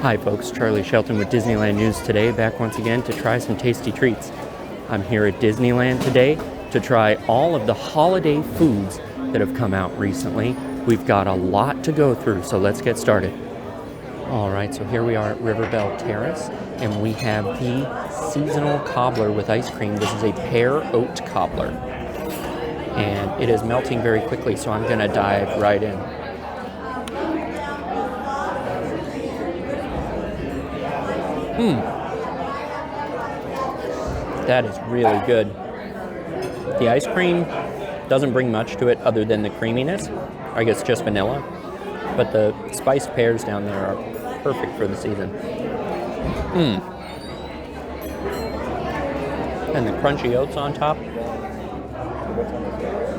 Hi folks, Charlie Shelton with Disneyland News Today, back once again to try some tasty treats. I'm here at Disneyland today to try all of the holiday foods that have come out recently. We've got a lot to go through, so let's get started. Alright, so here we are at Riverbell Terrace, and we have the seasonal cobbler with ice cream. This is a pear oat cobbler, and it is melting very quickly, so I'm going to dive right in. That is really good. The ice cream doesn't bring much to it other than the creaminess. I guess just vanilla. But the spiced pears down there are perfect for the season. And the crunchy oats on top.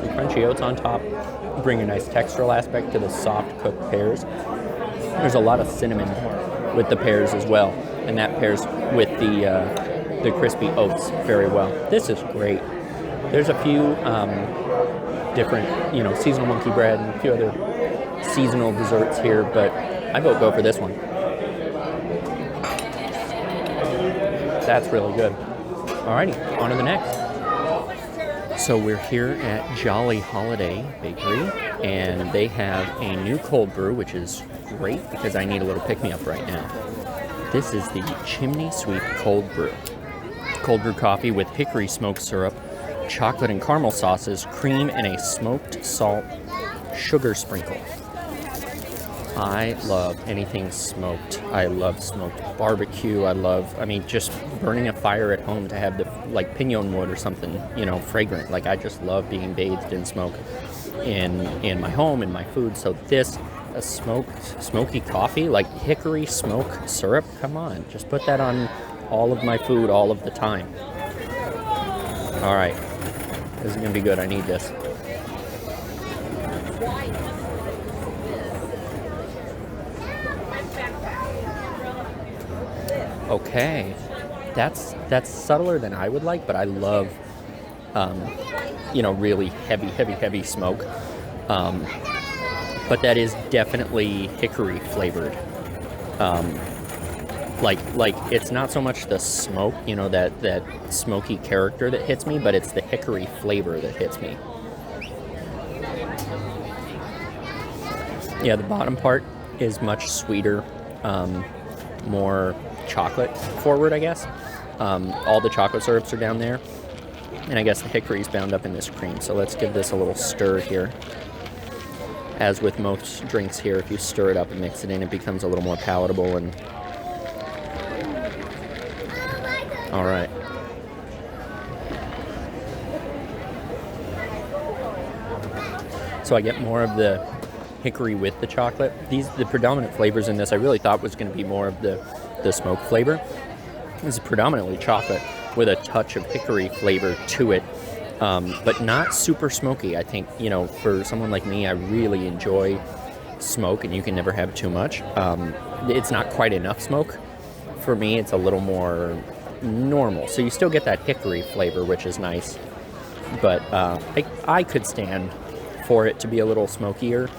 The crunchy oats on top bring a nice textural aspect to the soft cooked pears. There's a lot of cinnamon with the pears as well, and that pairs with the crispy oats very well. This is great. There's a few different, seasonal monkey bread and a few other seasonal desserts here, but I vote go for this one. That's really good. Alrighty, on to the next. So we're here at Jolly Holiday Bakery, and they have a new cold brew, which is great because I need a little pick-me-up right now. This is the Chimney Sweet Cold Brew. Cold brew coffee with hickory smoked syrup, chocolate and caramel sauces, cream, and a smoked salt sugar sprinkle. I love anything smoked. I love smoked barbecue. Just burning a fire at home to have the, pinon wood or something, fragrant. I just love being bathed in smoke in my home, in my food. So this, a smoky coffee, hickory smoke syrup, come on. Just put that on all of my food all of the time. All right. This is going to be good. I need this. Okay. That's subtler than I would like, but I love, really heavy smoke. But that is definitely hickory flavored. It's not so much the smoke, that smoky character that hits me, but it's the hickory flavor that hits me. Yeah, the bottom part is much sweeter, more chocolate forward, I guess. All the chocolate syrups are down there, and I guess the hickory's bound up in this cream. So let's give this a little stir here. As with most drinks here, if you stir it up and mix it in, it becomes a little more palatable. And all right. So I get more of the hickory with the chocolate. The predominant flavors in this, I really thought was going to be more of the smoke flavor. This is predominantly chocolate with a touch of hickory flavor to it. But not super smoky. I think, for someone like me, I really enjoy smoke, and you can never have too much. It's not quite enough smoke. For me, it's a little more normal. So you still get that hickory flavor, which is nice. But I could stand for it to be a little smokier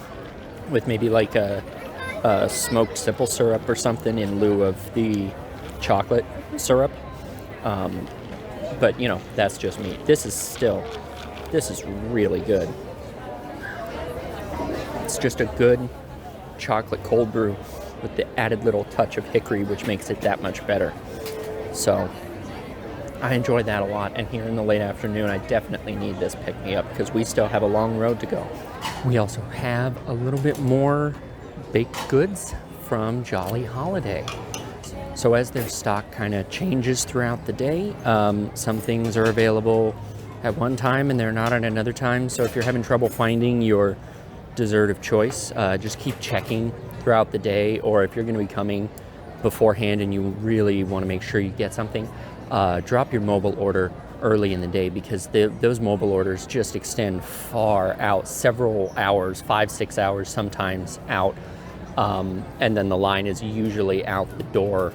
with maybe a smoked simple syrup or something in lieu of the chocolate syrup. But, that's just me. This is really good. It's just a good chocolate cold brew with the added little touch of hickory, which makes it that much better. So, I enjoy that a lot. And here in the late afternoon, I definitely need this pick-me-up because we still have a long road to go. We also have a little bit more baked goods from Jolly Holiday. So as their stock kind of changes throughout the day, some things are available at one time and they're not at another time. So if you're having trouble finding your dessert of choice, just keep checking throughout the day. Or if you're going to be coming beforehand and you really want to make sure you get something, drop your mobile order early in the day because those mobile orders just extend far out, several hours, 5-6 hours sometimes out. And then the line is usually out the door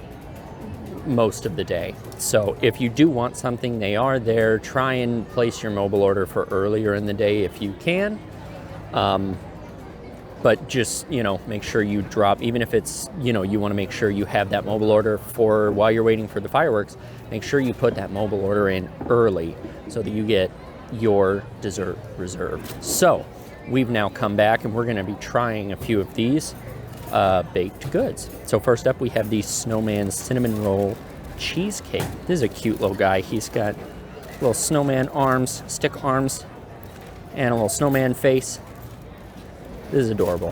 most of the day. So if you do want something, they are there. Try and place your mobile order for earlier in the day if you can. But just, make sure you drop, even if it's, you want to make sure you have that mobile order for while you're waiting for the fireworks, make sure you put that mobile order in early so that you get your dessert reserved. So we've now come back and we're going to be trying a few of these baked goods. So first up, we have the Snowman Cinnamon Roll Cheesecake. This is a cute little guy. He's got little snowman arms, stick arms, and a little snowman face. This is adorable.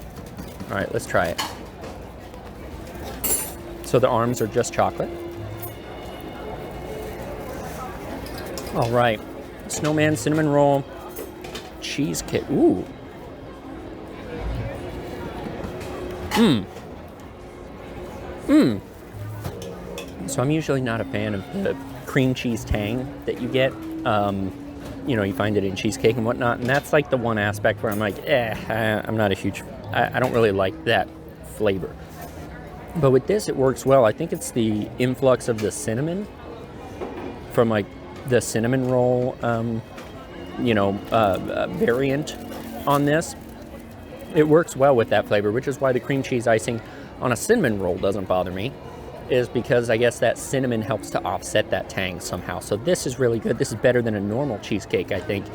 All right, let's try it. So the arms are just chocolate. All right, Snowman Cinnamon Roll Cheesecake. Ooh. So I'm usually not a fan of the cream cheese tang that you get. You find it in cheesecake and whatnot, and that's like the one aspect where I'm like, I'm not a huge, I don't really like that flavor. But with this, it works well. I think it's the influx of the cinnamon from like the cinnamon roll, variant on this. It works well with that flavor, which is why the cream cheese icing on a cinnamon roll doesn't bother me, is because I guess that cinnamon helps to offset that tang somehow. So this is really good. This is better than a normal cheesecake, I think,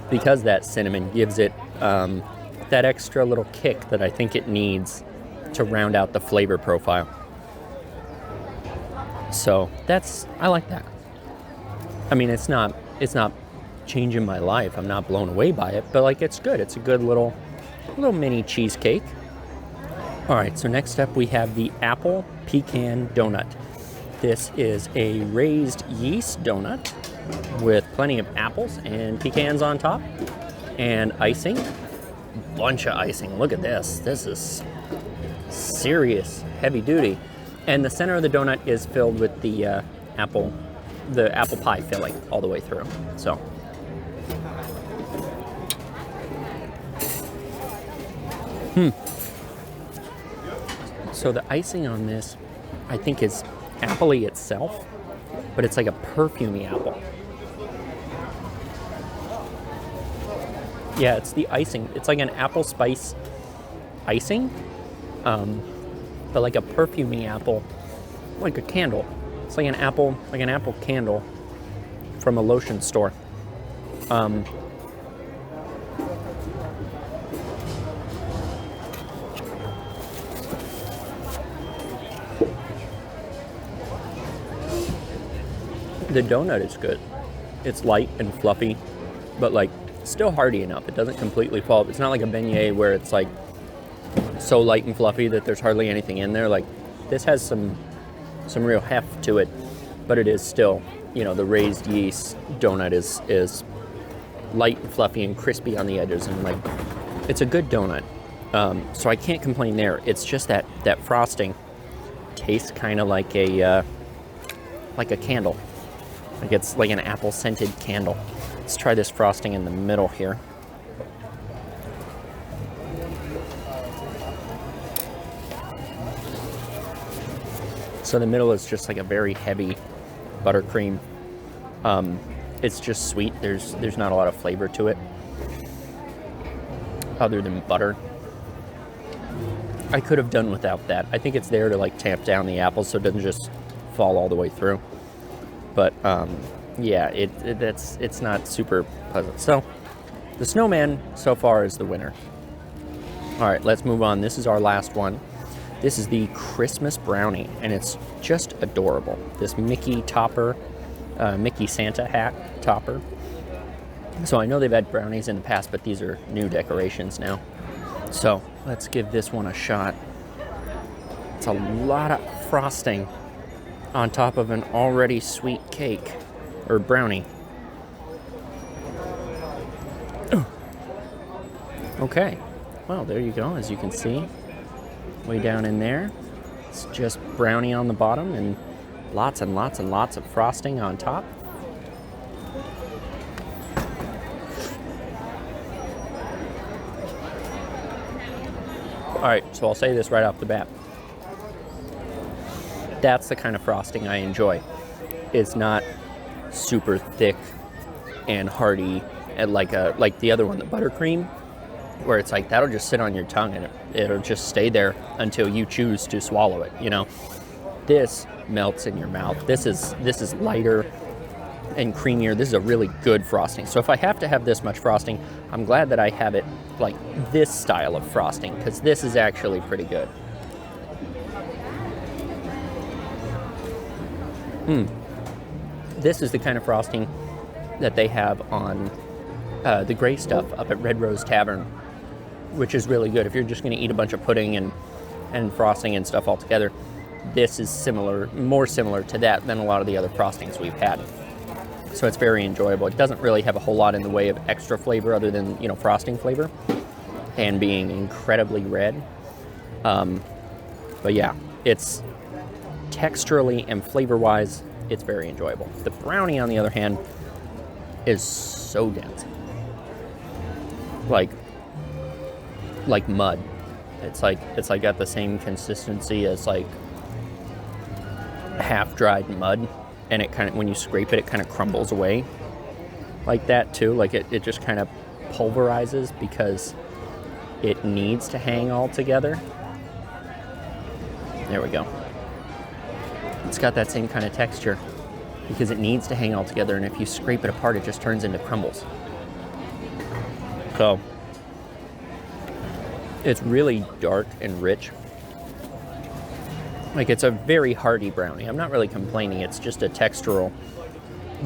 because that cinnamon gives it that extra little kick that I think it needs to round out the flavor profile. So I like that. I mean, it's not changing my life. I'm not blown away by it, but like it's good. It's a good little mini cheesecake. All right, so next up we have the Apple Pecan Donut. This is a raised yeast donut with plenty of apples and pecans on top and icing. Bunch of icing. Look at this. This is serious, heavy duty. And the center of the donut is filled with the apple pie filling all the way through. So So the icing on this, I think, is apple-y itself, but it's like a perfumey apple. Yeah, it's the icing. It's like an apple spice icing, but like a perfumey apple, like a candle. It's like an apple candle from a lotion store. The donut is good. It's light and fluffy, but like still hearty enough. It doesn't completely fall. It's not like a beignet where it's like so light and fluffy that there's hardly anything in there. Like this has some real heft to it, but it is still, the raised yeast donut is light and fluffy and crispy on the edges, and like it's a good donut. So I can't complain there. It's just that frosting tastes kind of like a candle. Like it's like an apple scented candle. Let's try this frosting in the middle here. So the middle is just like a very heavy buttercream. It's just sweet. There's not a lot of flavor to it other than butter. I could have done without that. I think it's there to like tamp down the apple so it doesn't just fall all the way through. But yeah, it's not super pleasant. So the snowman so far is the winner. All right, let's move on. This is our last one. This is the Christmas brownie, and it's just adorable. This Mickey topper, Mickey Santa hat topper. So I know they've had brownies in the past, but these are new decorations now. So let's give this one a shot. It's a lot of frosting on top of an already sweet cake or brownie. Okay, well, there you go. As you can see, way down in there, it's just brownie on the bottom and lots and lots and lots of frosting on top. All right, so I'll say this right off the bat. That's the kind of frosting I enjoy. It's not super thick and hearty and like the other one, the buttercream. where it's like that'll just sit on your tongue and it'll just stay there until you choose to swallow it, you know. This melts in your mouth. This is lighter and creamier. This is a really good frosting. So if I have to have this much frosting, I'm glad that I have it like this style of frosting, because this is actually pretty good. This is the kind of frosting that they have on the gray stuff up at Red Rose Tavern, which is really good. If you're just going to eat a bunch of pudding and frosting and stuff all together, this is similar, more similar to that than a lot of the other frostings we've had. So it's very enjoyable. It doesn't really have a whole lot in the way of extra flavor other than, you know, frosting flavor and being incredibly red. But yeah, it's texturally and flavor-wise, it's very enjoyable. The brownie, on the other hand, is so dense. Like mud. It's like got the same consistency as like half-dried mud, and it kind of, when you scrape it, it kind of crumbles away like that too. Like it just kind of pulverizes because it needs to hang all together. There we go. It's got that same kind of texture because it needs to hang all together, and if you scrape it apart, it just turns into crumbles. So it's really dark and rich. Like, it's a very hearty brownie. I'm not really complaining. It's just a textural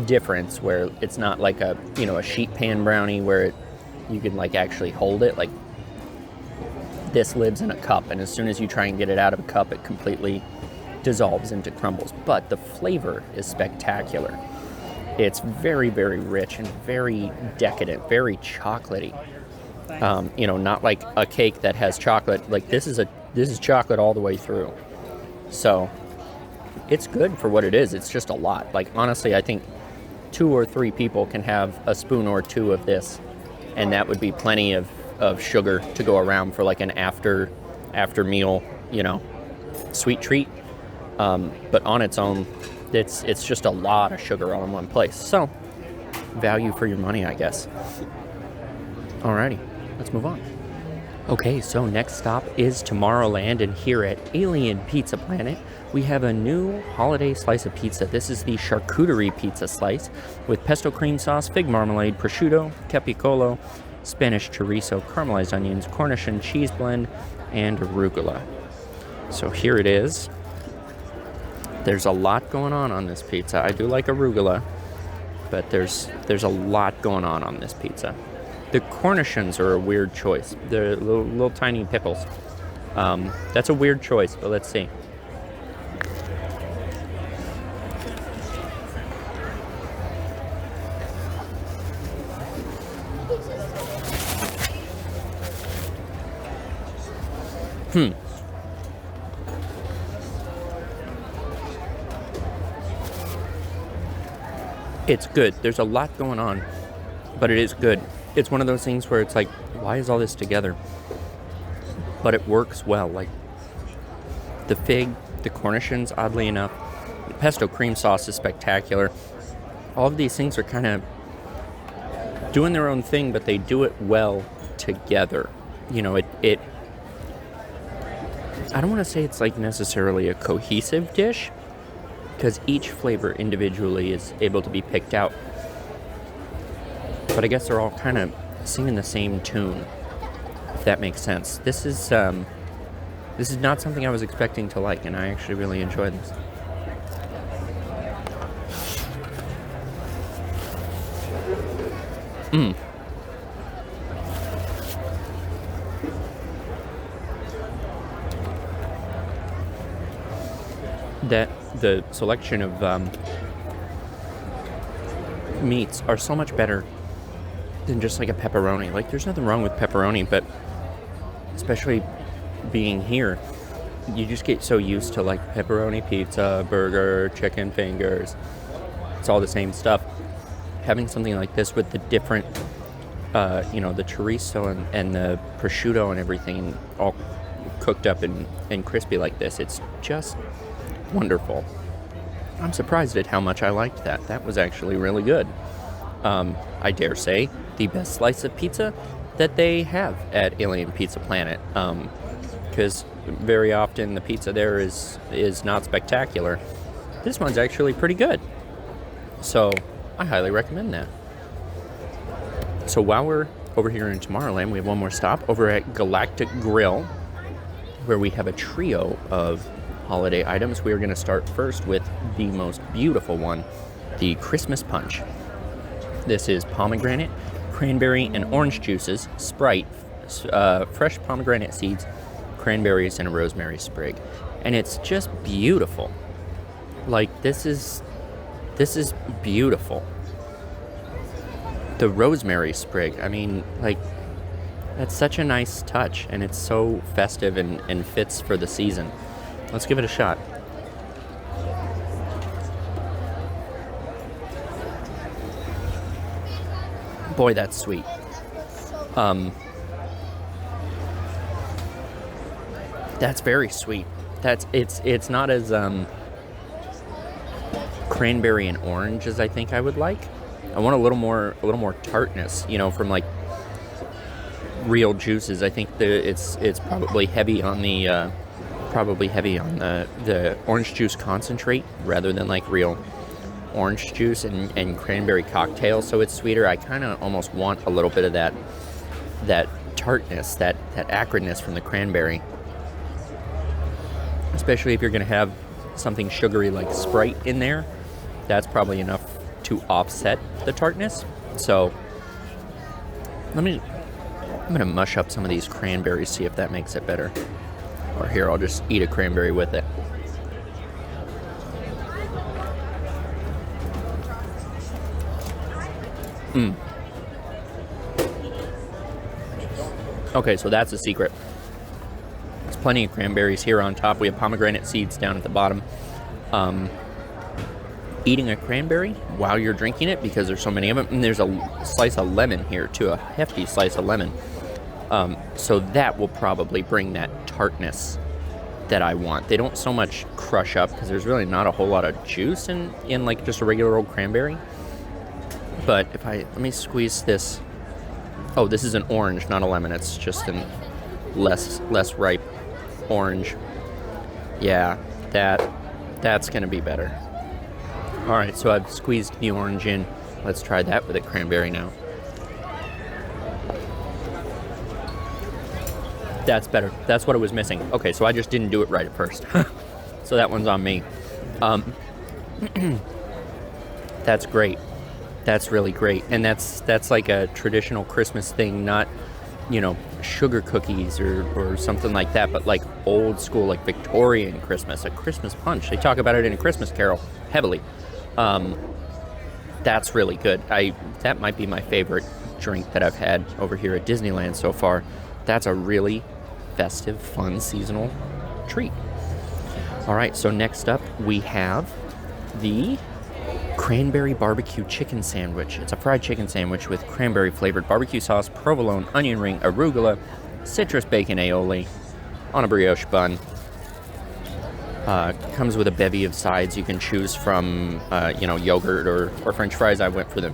difference where it's not like a, you know, a sheet pan brownie where you can like actually hold it. Like, this lives in a cup, and as soon as you try and get it out of a cup, it completely dissolves into crumbles. But the flavor is spectacular. It's very, very rich and very decadent, very chocolatey. You know, not like a cake that has chocolate. Like, this is chocolate all the way through. So it's good for what it is. It's just a lot. Like, honestly, I think 2 or 3 people can have a spoon or 2 of this, and that would be plenty of sugar to go around for like an after meal, you know, sweet treat. But on its own, it's just a lot of sugar all in one place. So value for your money, I guess. Alrighty, let's move on. Okay, so next stop is Tomorrowland, and here at Alien Pizza Planet, we have a new holiday slice of pizza. This is the charcuterie pizza slice with pesto cream sauce, fig marmalade, prosciutto, capicolo, Spanish chorizo, caramelized onions, Cornish cheese blend, and arugula. So here it is. There's a lot going on this pizza. I do like arugula, but there's a lot going on this pizza. The Cornichons are a weird choice. They're little tiny pickles. That's a weird choice, but let's see. It's good. There's a lot going on, but it is good. It's one of those things where it's like, why is all this together? But it works well. Like, the fig, the Cornichons, oddly enough, the pesto cream sauce is spectacular. All of these things are kind of doing their own thing, but they do it well together. You know, it I don't want to say it's like necessarily a cohesive dish, because each flavor individually is able to be picked out. But I guess they're all kind of singing the same tune, if that makes sense. This is not something I was expecting to like, and I actually really enjoy this. That the selection of meats are so much better than just like a pepperoni. Like, there's nothing wrong with pepperoni, but especially being here, you just get so used to like pepperoni pizza, burger, chicken fingers. It's all the same stuff. Having something like this with the different, you know, the chorizo and the prosciutto and everything all cooked up and crispy like this, it's just wonderful. I'm surprised at how much I liked that. That was actually really good. I dare say the best slice of pizza that they have at Alien Pizza Planet, because very often the pizza there is not spectacular. This one's actually pretty good, so I highly recommend that. So while we're over here in Tomorrowland, we have one more stop over at Galactic Grill, where we have a trio of holiday items. We are going to start first with the most beautiful one, the Christmas Punch. This is pomegranate, cranberry, and orange juices, Sprite, fresh pomegranate seeds, cranberries, and a rosemary sprig. And it's just beautiful. Like, this is beautiful. The rosemary sprig, I mean, like, that's such a nice touch, and it's so festive and fits for the season. Let's give it a shot. Boy, that's sweet. That's very sweet. It's not as cranberry and orange as I think I would like. I want a little more tartness, you know, from like real juices. I think it's probably heavy on the orange juice concentrate rather than like real orange juice and cranberry cocktail, so it's sweeter. I kind of almost want a little bit of that tartness, that acridness from the cranberry, especially if you're going to have something sugary like Sprite in there. That's probably enough to offset the tartness. So I'm going to mush up some of these cranberries, see if that makes it better. Or here, I'll just eat a cranberry with it. Okay, so that's the secret. There's plenty of cranberries here on top. We have pomegranate seeds down at the bottom. Eating a cranberry while you're drinking it, because there's so many of them, and there's a slice of lemon here too, a hefty slice of lemon. So that will probably bring that tartness that I want. They don't so much crush up because there's really not a whole lot of juice in like just a regular old cranberry. But if let me squeeze this. Oh, this is an orange, not a lemon. It's just a less ripe orange. Yeah, that's gonna be better. All right, so I've squeezed the orange in. Let's try that with a cranberry now. That's better. That's what it was missing. Okay, so I just didn't do it right at first. So that one's on me. That's great. That's really great. And that's like a traditional Christmas thing, not, you know, sugar cookies or something like that, but like old school, like Victorian Christmas, a Christmas punch. They talk about it in A Christmas Carol heavily. That's really good. That might be my favorite drink that I've had over here at Disneyland so far. That's a really festive, fun, seasonal treat. All right, so next up we have the cranberry barbecue chicken sandwich. It's a fried chicken sandwich with cranberry flavored barbecue sauce, provolone, onion ring, arugula, citrus bacon aioli on a brioche bun. Comes with a bevy of sides you can choose from, yogurt or French fries. I went for the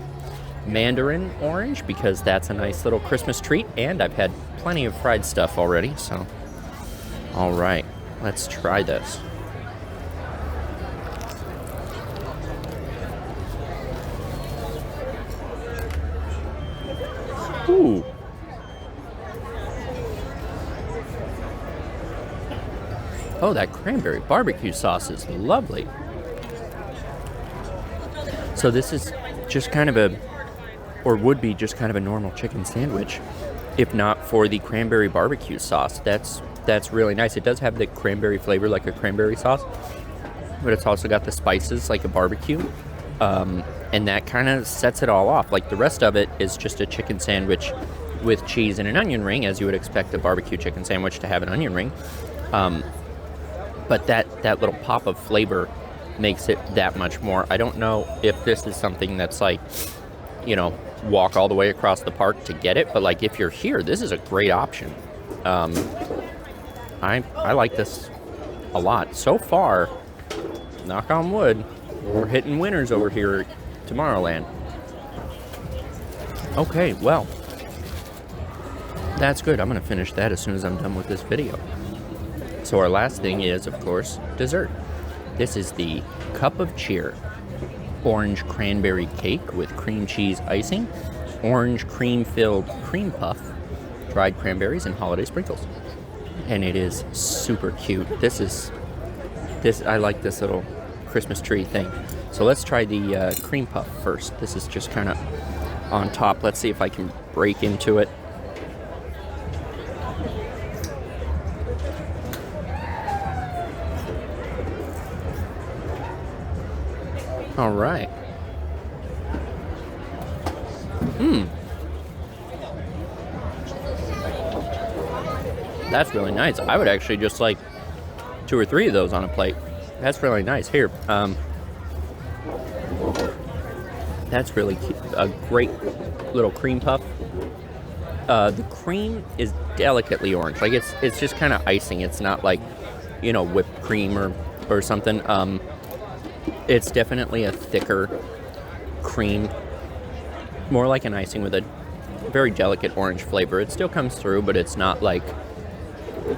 mandarin orange because that's a nice little Christmas treat, and I've had plenty of fried stuff already, so all right, let's try this. Ooh. Oh, that cranberry barbecue sauce is lovely. So this is just kind of would be just kind of a normal chicken sandwich, if not for the cranberry barbecue sauce. That's really nice. It does have the cranberry flavor like a cranberry sauce, but it's also got the spices like a barbecue. And that kind of sets it all off. Like the rest of it is just a chicken sandwich with cheese and an onion ring, as you would expect a barbecue chicken sandwich to have an onion ring. But that little pop of flavor makes it that much more. I don't know if this is something that's like, you know, walk all the way across the park to get it, but like if you're here, this is a great option. I like this a lot. So far, knock on wood, we're hitting winners over here at Tomorrowland. Okay, well, That's good. I'm going to finish that as soon as I'm done with this video. So our last thing is, of course, dessert. This is the Cup of Cheer orange cranberry cake with cream cheese icing, orange cream-filled cream puff, dried cranberries, and holiday sprinkles. And it is super cute. I like this little Christmas tree thing. So let's try the cream puff first. This is just kind of on top. Let's see if I can break into it. All right. That's really nice. I would actually just like 2 or 3 of those on a plate. That's really nice. Here, that's really cute. A great little cream puff. The cream is delicately orange. Like it's just kind of icing. It's not like, whipped cream or something. It's definitely a thicker cream, more like an icing with a very delicate orange flavor. It still comes through, but it's not like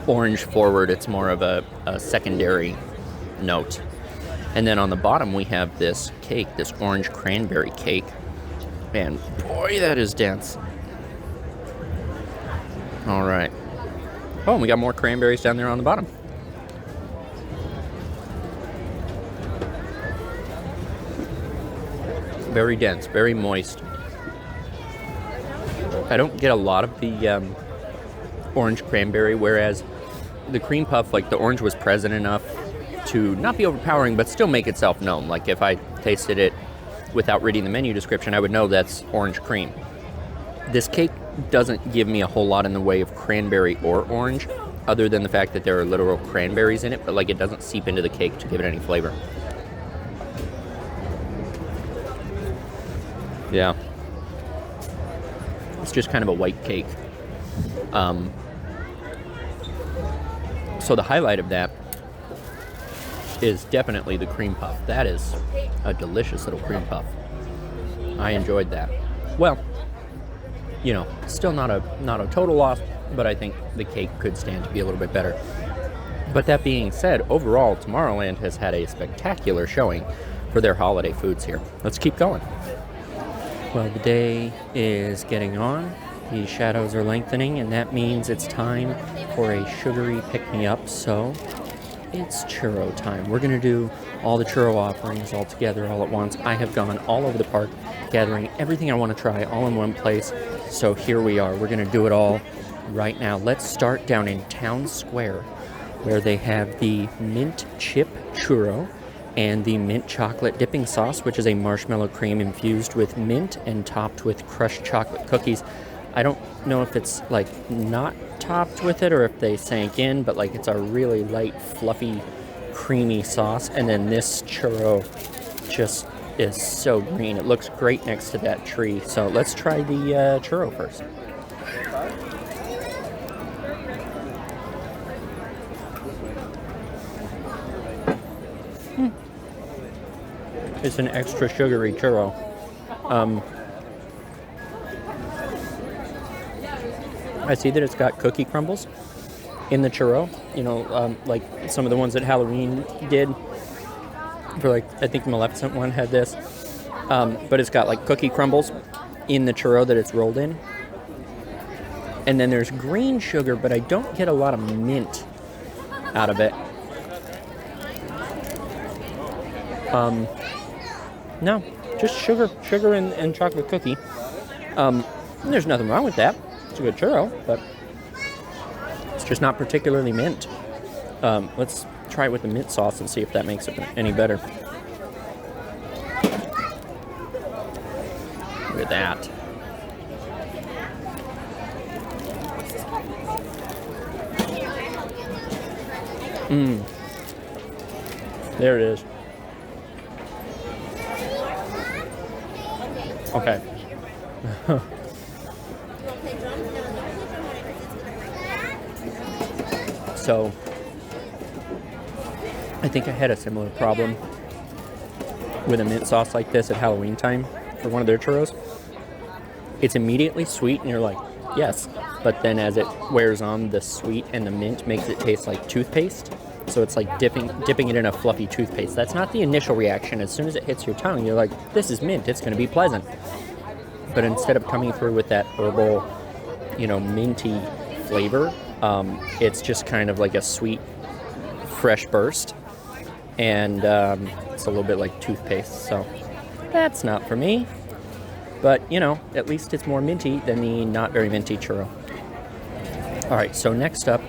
orange forward. It's more of a secondary note. And then on the bottom we have this cake, this orange cranberry cake. Man, boy, that is dense. All right. Oh, and we got more cranberries down there on the bottom. Very dense, very moist. I don't get a lot of the orange cranberry, whereas the cream puff, like the orange was present enough to not be overpowering, but still make itself known. Like if I tasted it without reading the menu description, I would know that's orange cream. This cake doesn't give me a whole lot in the way of cranberry or orange, other than the fact that there are literal cranberries in it, but like it doesn't seep into the cake to give it any flavor. Yeah. It's just kind of a white cake. So the highlight of that is definitely the cream puff. That is a delicious little cream puff. I enjoyed that. Well, still not a total loss, but I think the cake could stand to be a little bit better. But that being said, overall, Tomorrowland has had a spectacular showing for their holiday foods here. Let's keep going. Well, the day is getting on, the shadows are lengthening, and that means it's time for a sugary pick-me-up, so it's churro time. We're going to do all the churro offerings all together, all at once. I have gone all over the park, gathering everything I want to try all in one place, so here we are. We're going to do it all right now. Let's start down in Town Square, where they have the mint chip churro, and the mint chocolate dipping sauce, which is a marshmallow cream infused with mint and topped with crushed chocolate cookies. I don't know if it's like not topped with it or if they sank in, but like it's a really light, fluffy, creamy sauce. And then this churro just is so green. It looks great next to that tree. So let's try the churro first. It's an extra sugary churro. I see that it's got cookie crumbles in the churro. Like some of the ones that Halloween did. For like, I think the Maleficent one had this. But it's got like cookie crumbles in the churro that it's rolled in. And then there's green sugar, but I don't get a lot of mint out of it. No, just sugar and chocolate cookie. There's nothing wrong with that. It's a good churro, but it's just not particularly mint. Let's try it with the mint sauce and see if that makes it any better. Look at that. There it is. Okay. So, I think I had a similar problem with a mint sauce like this at Halloween time for one of their churros. It's immediately sweet and you're like, yes, but then as it wears on, the sweet and the mint makes it taste like toothpaste. So it's like dipping it in a fluffy toothpaste. That's not the initial reaction. As soon as it hits your tongue, you're like, this is mint, it's going to be pleasant. But instead of coming through with that herbal, minty flavor, it's just kind of like a sweet, fresh burst. And it's a little bit like toothpaste. So that's not for me. But, at least it's more minty than the not very minty churro. All right, so next up,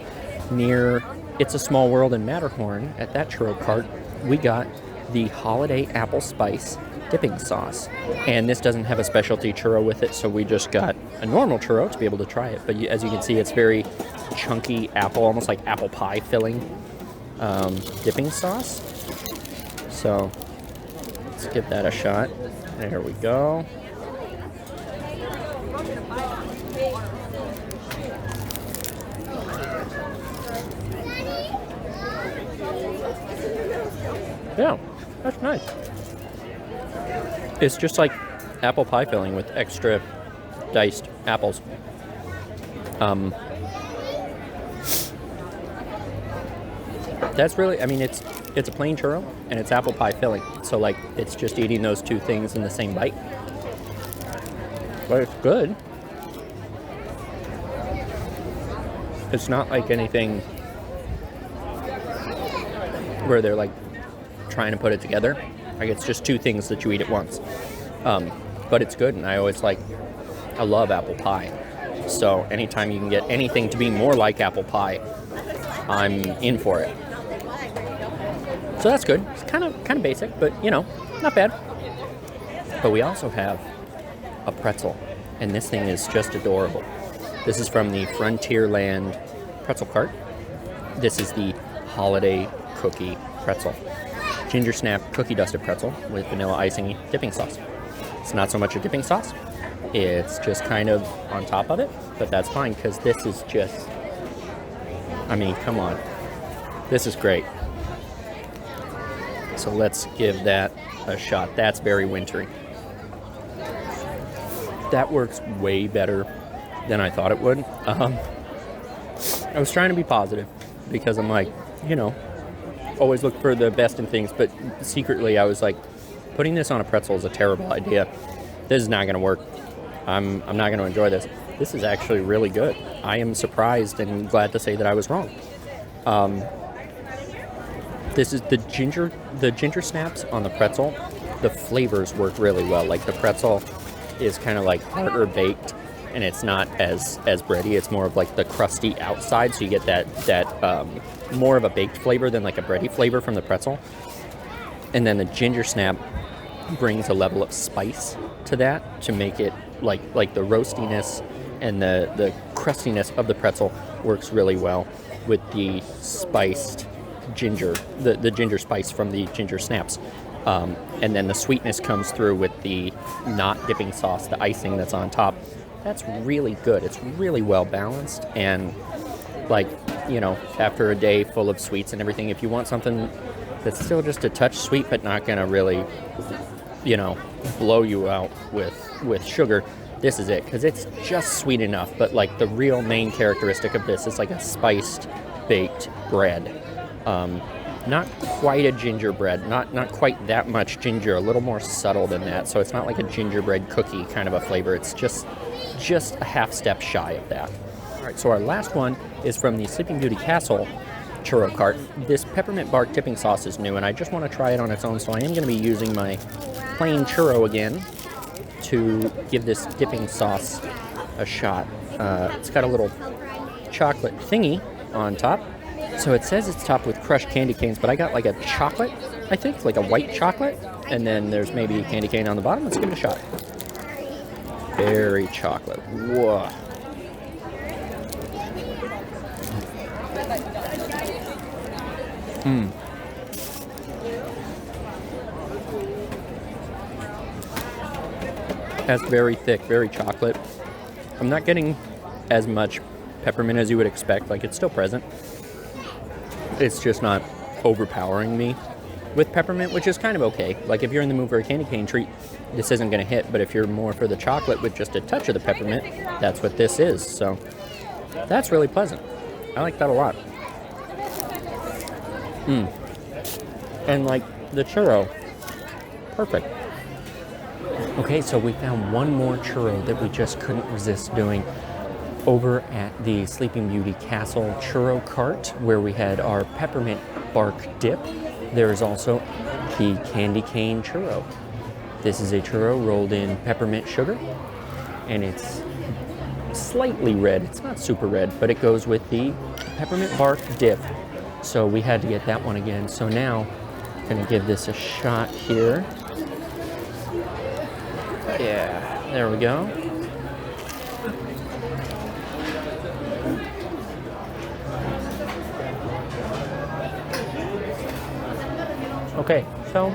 near It's a Small World in Matterhorn, at that churro cart, we got the Holiday Apple Spice dipping sauce. And this doesn't have a specialty churro with it, so we just got a normal churro to be able to try it. But as you can see, it's very chunky apple, almost like apple pie filling dipping sauce. So let's give that a shot. There we go. Yeah, that's nice. It's just like apple pie filling with extra diced apples. That's really, it's a plain churro and it's apple pie filling. So like, it's just eating those two things in the same bite. But it's good. It's not like anything where they're like trying to put it together. Like, it's just two things that you eat at once. But it's good, and I love apple pie. So anytime you can get anything to be more like apple pie, I'm in for it. So that's good. It's kind of basic, but not bad. But we also have a pretzel, and this thing is just adorable. This is from the Frontierland pretzel cart. This is the Holiday Cookie Pretzel. Ginger snap cookie dusted pretzel with vanilla icing dipping sauce. It's not so much a dipping sauce. It's just kind of on top of it, but that's fine because this is just, come on. This is great. So let's give that a shot. That's very wintry. That works way better than I thought it would. I was trying to be positive because I'm like, always look for the best in things, but secretly I was like, putting this on a pretzel is a terrible idea. This is not going to work. I'm not going to enjoy this. This is actually really good. I am surprised and glad to say that I was wrong. This is the ginger snaps on the pretzel. The flavors work really well. Like, the pretzel is kind of like harder baked, and it's not as bready. It's more of like the crusty outside, so you get that more of a baked flavor than like a bready flavor from the pretzel. And then the ginger snap brings a level of spice to that to make it like the roastiness and the crustiness of the pretzel works really well with the spiced ginger, the ginger spice from the ginger snaps. And then the sweetness comes through with the not dipping sauce, the icing that's on top. That's really good. It's really well balanced, and after a day full of sweets and everything, if you want something that's still just a touch sweet but not gonna really, blow you out with sugar, this is it, because it's just sweet enough. But like, the real main characteristic of this is like a spiced baked bread. Not quite a gingerbread, not quite that much ginger, a little more subtle than that. So it's not like a gingerbread cookie kind of a flavor. It's just a half step shy of that. All right, so our last one is from the Sleeping Beauty Castle churro cart. This peppermint bark dipping sauce is new, and I just want to try it on its own, so I am going to be using my plain churro again to give this dipping sauce a shot. It's got a little chocolate thingy on top. So it says it's topped with crushed candy canes, but I got like a chocolate, I think, like a white chocolate, and then there's maybe a candy cane on the bottom. Let's give it a shot. Berry chocolate. Whoa. That's very thick, very chocolate. I'm not getting as much peppermint as you would expect. Like, it's still present. It's just not overpowering me with peppermint, which is kind of okay. Like, if you're in the mood for a candy cane treat, this isn't going to hit. But if you're more for the chocolate with just a touch of the peppermint, that's what this is. So That's really pleasant. I like that a lot. And like the churro, perfect. Okay, so we found one more churro that we just couldn't resist doing over at the Sleeping Beauty Castle churro cart, where we had our peppermint bark dip. There is also the candy cane churro. This is a churro rolled in peppermint sugar, and it's slightly red. It's not super red, but it goes with the peppermint bark dip. So we had to get that one again. So now I'm gonna give this a shot here. Yeah, there we go. Okay, so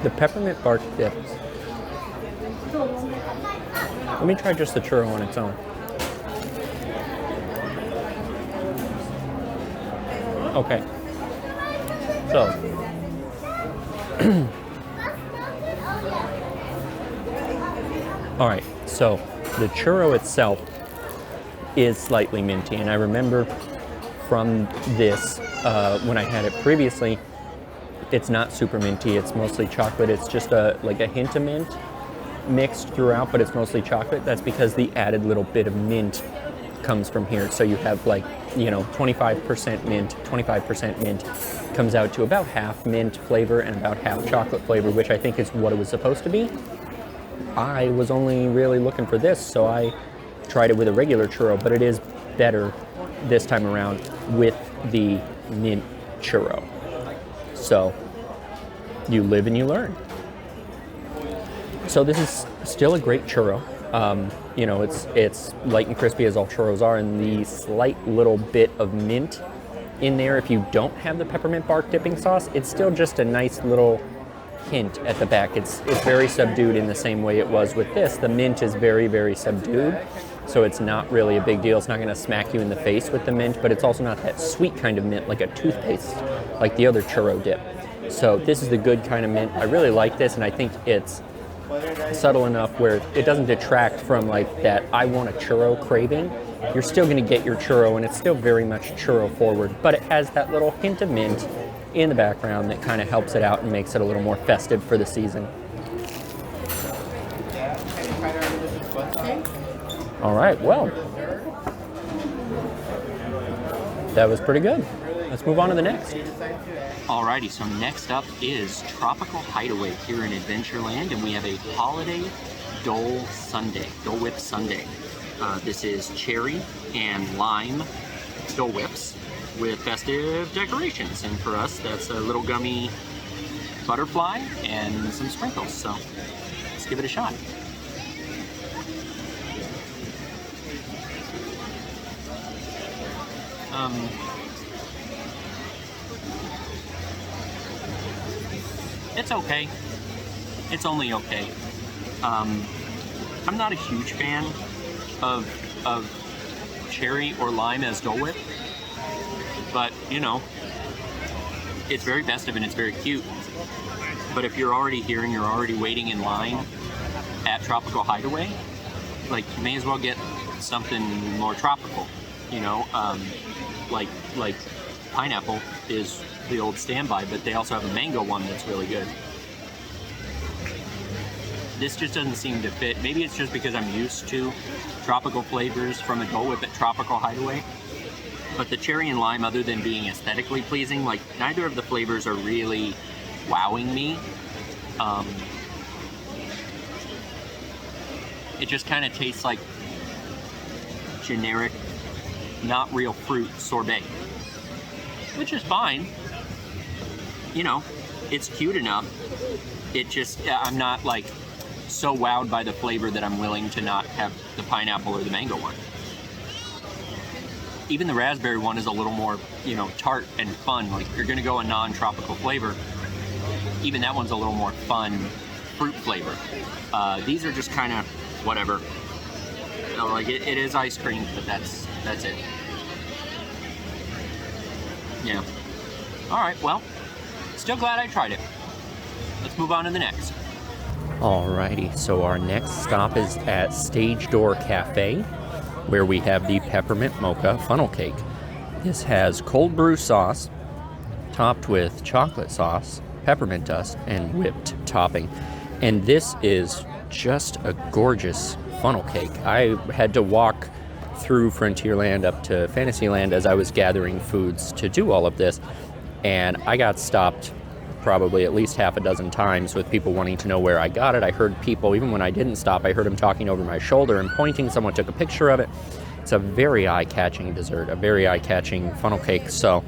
the peppermint bark dip. Let me try just the churro on its own. Okay. So, all right, so the churro itself is slightly minty, and I remember from this, when I had it previously, it's not super minty, it's mostly chocolate. It's just like a hint of mint mixed throughout, but it's mostly chocolate. That's because the added little bit of mint comes from here. So you have like, 25% mint, 25% mint, comes out to about half mint flavor and about half chocolate flavor, which I think is what it was supposed to be. I was only really looking for this, so I tried it with a regular churro, but it is better this time around with the mint churro. So you live and you learn. So this is still a great churro. It's light and crispy as all churros are, and the slight little bit of mint in there. If you don't have the peppermint bark dipping sauce, it's still just a nice little hint at the back. It's very subdued in the same way it was with this. The mint is very, very subdued, so it's not really a big deal. It's not going to smack you in the face with the mint, but it's also not that sweet kind of mint like a toothpaste, like the other churro dip. So this is the good kind of mint. I really like this, and I think it's subtle enough where it doesn't detract from like that I want a churro craving. You're still going to get your churro, and it's still very much churro forward, but it has that little hint of mint in the background that kind of helps it out and makes it a little more festive for the season. All right, well, that was pretty good. Let's move on to the next. Alrighty, so next up is Tropical Hideaway here in Adventureland, and we have a holiday Dole Sundae, Dole Whip Sundae. This is cherry and lime Dole Whips with festive decorations, and for us that's a little gummy butterfly and some sprinkles, so let's give it a shot. It's okay. It's only okay. I'm not a huge fan of cherry or lime as Dole Whip, but it's very festive and it's very cute. But if you're already here and you're already waiting in line at Tropical Hideaway, like, you may as well get something more tropical, like pineapple is the old standby, but they also have a mango one that's really good. This just doesn't seem to fit. Maybe it's just because I'm used to tropical flavors from a Dole Whip at Tropical Hideaway. But the cherry and lime, other than being aesthetically pleasing, like, neither of the flavors are really wowing me. It just kind of tastes like generic, not real fruit sorbet, which is fine. It's cute enough. It just, I'm not like so wowed by the flavor that I'm willing to not have the pineapple or the mango one. Even the raspberry one is a little more, tart and fun. Like, if you're gonna go a non-tropical flavor, even that one's a little more fun fruit flavor. These are just kind of whatever. Like, it is ice cream, but that's it. Yeah. All right, well, still glad I tried it. Let's move on to the next. Alrighty, so our next stop is at Stage Door Cafe, where we have the Peppermint Mocha Funnel Cake. This has cold brew sauce, topped with chocolate sauce, peppermint dust, and whipped topping. And this is just a gorgeous funnel cake. I had to walk through Frontierland up to Fantasyland as I was gathering foods to do all of this, and I got stopped probably at least half a dozen times with people wanting to know where I got it. I heard people, even when I didn't stop, I heard them talking over my shoulder and pointing. Someone took a picture of it. It's a very eye-catching dessert, a very eye-catching funnel cake. So,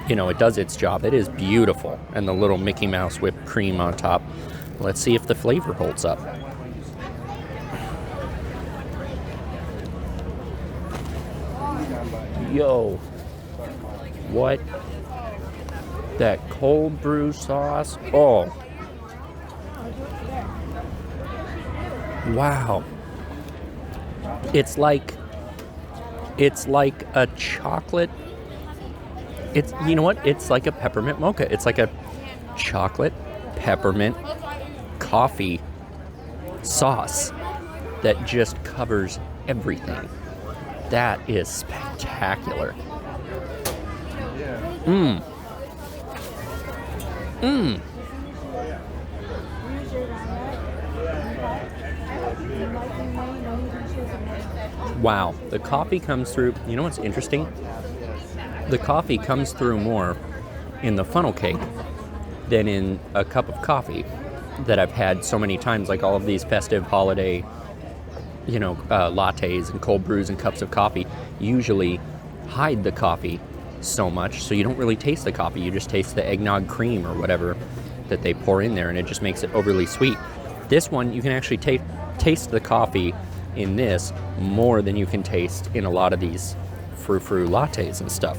you know, it does its job. It is beautiful. And the little Mickey Mouse whipped cream on top. Let's see if the flavor holds up. Yo, what? That cold brew sauce. Oh. Wow. It's like a chocolate. It's, you know what? It's like a peppermint mocha. It's like a chocolate peppermint coffee sauce that just covers everything. That is spectacular. Mmm. Mmm. Wow, the coffee comes through. You know what's interesting? The coffee comes through more in the funnel cake than in a cup of coffee that I've had so many times, like all of these festive holiday, you know, lattes and cold brews and cups of coffee usually hide the coffee so much, so you don't really taste the coffee. You just taste the eggnog cream or whatever that they pour in there, and it just makes it overly sweet. This one, you can actually taste the coffee in this more than you can taste in a lot of these frou-frou lattes and stuff.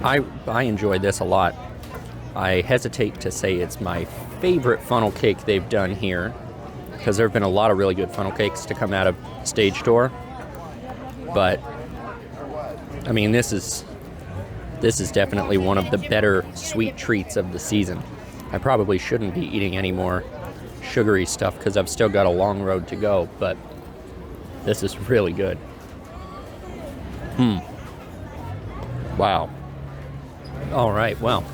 I enjoy this a lot. I hesitate to say it's my favorite funnel cake they've done here, because there have been a lot of really good funnel cakes to come out of Stage Door, but I mean, this is definitely one of the better sweet treats of the season. I probably shouldn't be eating any more sugary stuff because I've still got a long road to go, but this is really good. Wow. All right, well,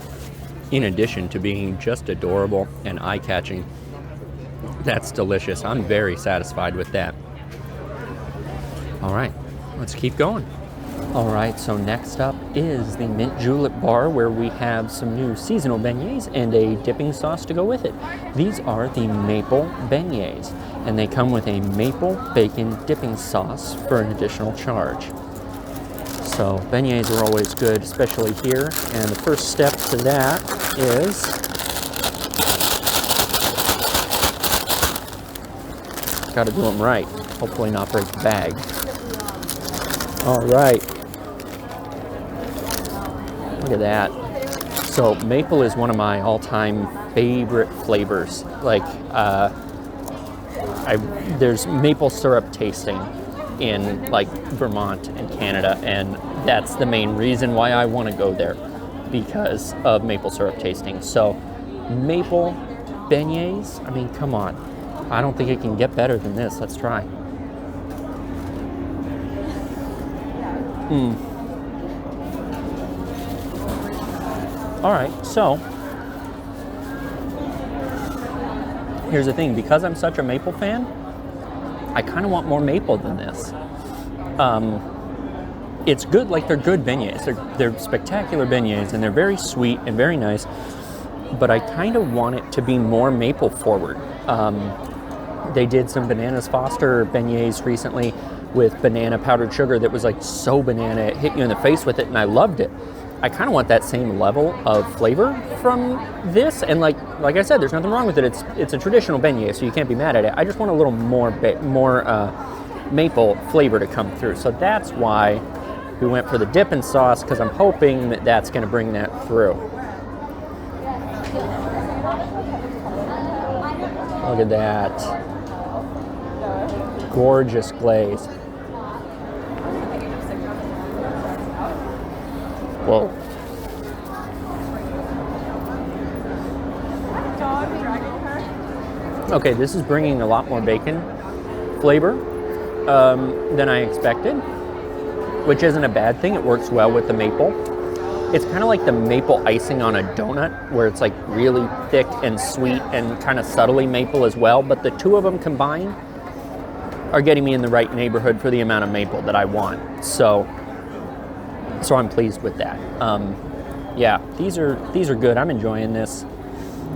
in addition to being just adorable and eye-catching, that's delicious. I'm very satisfied with that. All right, let's keep going. All right, so next up is the Mint Julep Bar, where we have some new seasonal beignets and a dipping sauce to go with it. These are the maple beignets, and they come with a maple bacon dipping sauce for an additional charge. So beignets are always good, especially here, and the first step to that is got to do them right, hopefully not break the bag. All right. Look at that. So maple is one of my all-time favorite flavors. Like, there's maple syrup tasting in like Vermont and Canada, and that's the main reason why I want to go there, because of maple syrup tasting. So maple beignets, I mean, come on. I don't think it can get better than this. Let's try. All right, so here's the thing. Because I'm such a maple fan, I kind of want more maple than this. It's good, like they're good beignets. They're spectacular beignets, and they're very sweet and very nice, but I kind of want it to be more maple forward. They did some Bananas Foster beignets recently with banana powdered sugar that was like so banana, it hit you in the face with it, and I loved it. I kind of want that same level of flavor from this, and like I said, there's nothing wrong with it. It's a traditional beignet, so you can't be mad at it. I just want a little more maple flavor to come through. So that's why we went for the dipping sauce, because I'm hoping that that's going to bring that through. Look at that. Gorgeous glaze. Whoa. Okay, this is bringing a lot more bacon flavor than I expected, which isn't a bad thing. It works well with the maple. It's kind of like the maple icing on a donut, where it's like really thick and sweet and kind of subtly maple as well. But the two of them combined are getting me in the right neighborhood for the amount of maple that I want. So I'm pleased with that. Yeah, these are good. I'm enjoying this.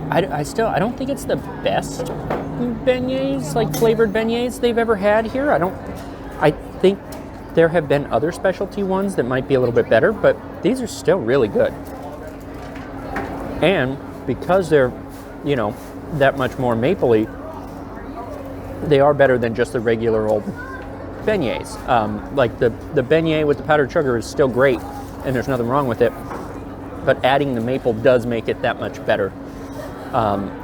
I don't think it's the best beignets, like flavored beignets they've ever had here. I think there have been other specialty ones that might be a little bit better, but these are still really good. And because they're, that much more mapley, they are better than just the regular old beignets. Like the beignet with the powdered sugar is still great, and there's nothing wrong with it. But adding the maple does make it that much better.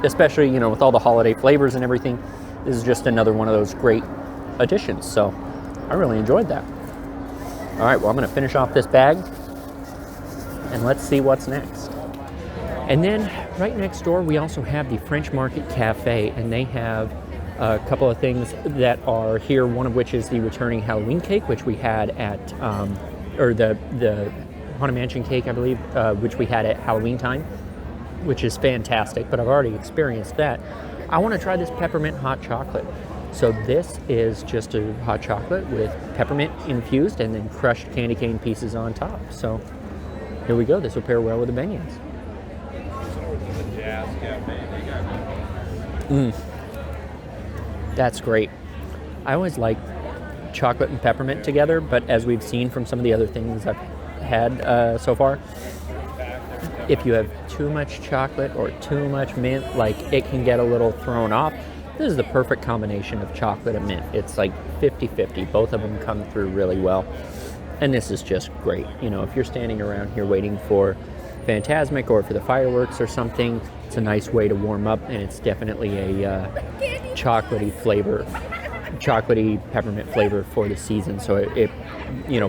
Especially, with all the holiday flavors and everything. This is just another one of those great additions. So I really enjoyed that. All right, well, I'm going to finish off this bag, and let's see what's next. And then right next door, we also have the French Market Cafe, and they have a couple of things that are here, one of which is the returning Halloween cake, which we had at, or the Haunted Mansion cake, I believe, which we had at Halloween time, which is fantastic, but I've already experienced that. I want to try this peppermint hot chocolate. So this is just a hot chocolate with peppermint infused and then crushed candy cane pieces on top. So here we go. This will pair well with the beignets. That's great. I always like chocolate and peppermint together, but as we've seen from some of the other things I've had so far, if you have too much chocolate or too much mint, like, it can get a little thrown off. This is the perfect combination of chocolate and mint. It's like 50-50. Both of them come through really well. And this is just great. If you're standing around here waiting for Phantasmic or for the fireworks or something, it's a nice way to warm up, and it's definitely a chocolatey peppermint flavor for the season. So it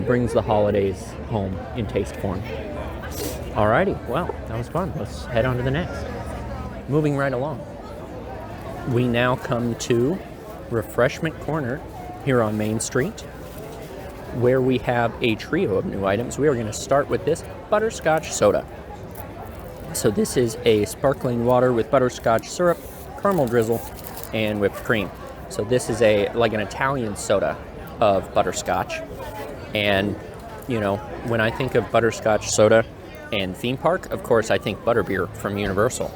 brings the holidays home in taste form. Alrighty, well, that was fun. Let's head on to the next. Moving right along. We now come to Refreshment Corner here on Main Street, where we have a trio of new items. We are going to start with this butterscotch soda. So this is a sparkling water with butterscotch syrup, caramel drizzle, and whipped cream. So this is like an Italian soda of butterscotch. And, when I think of butterscotch soda and theme park, of course, I think butterbeer from Universal.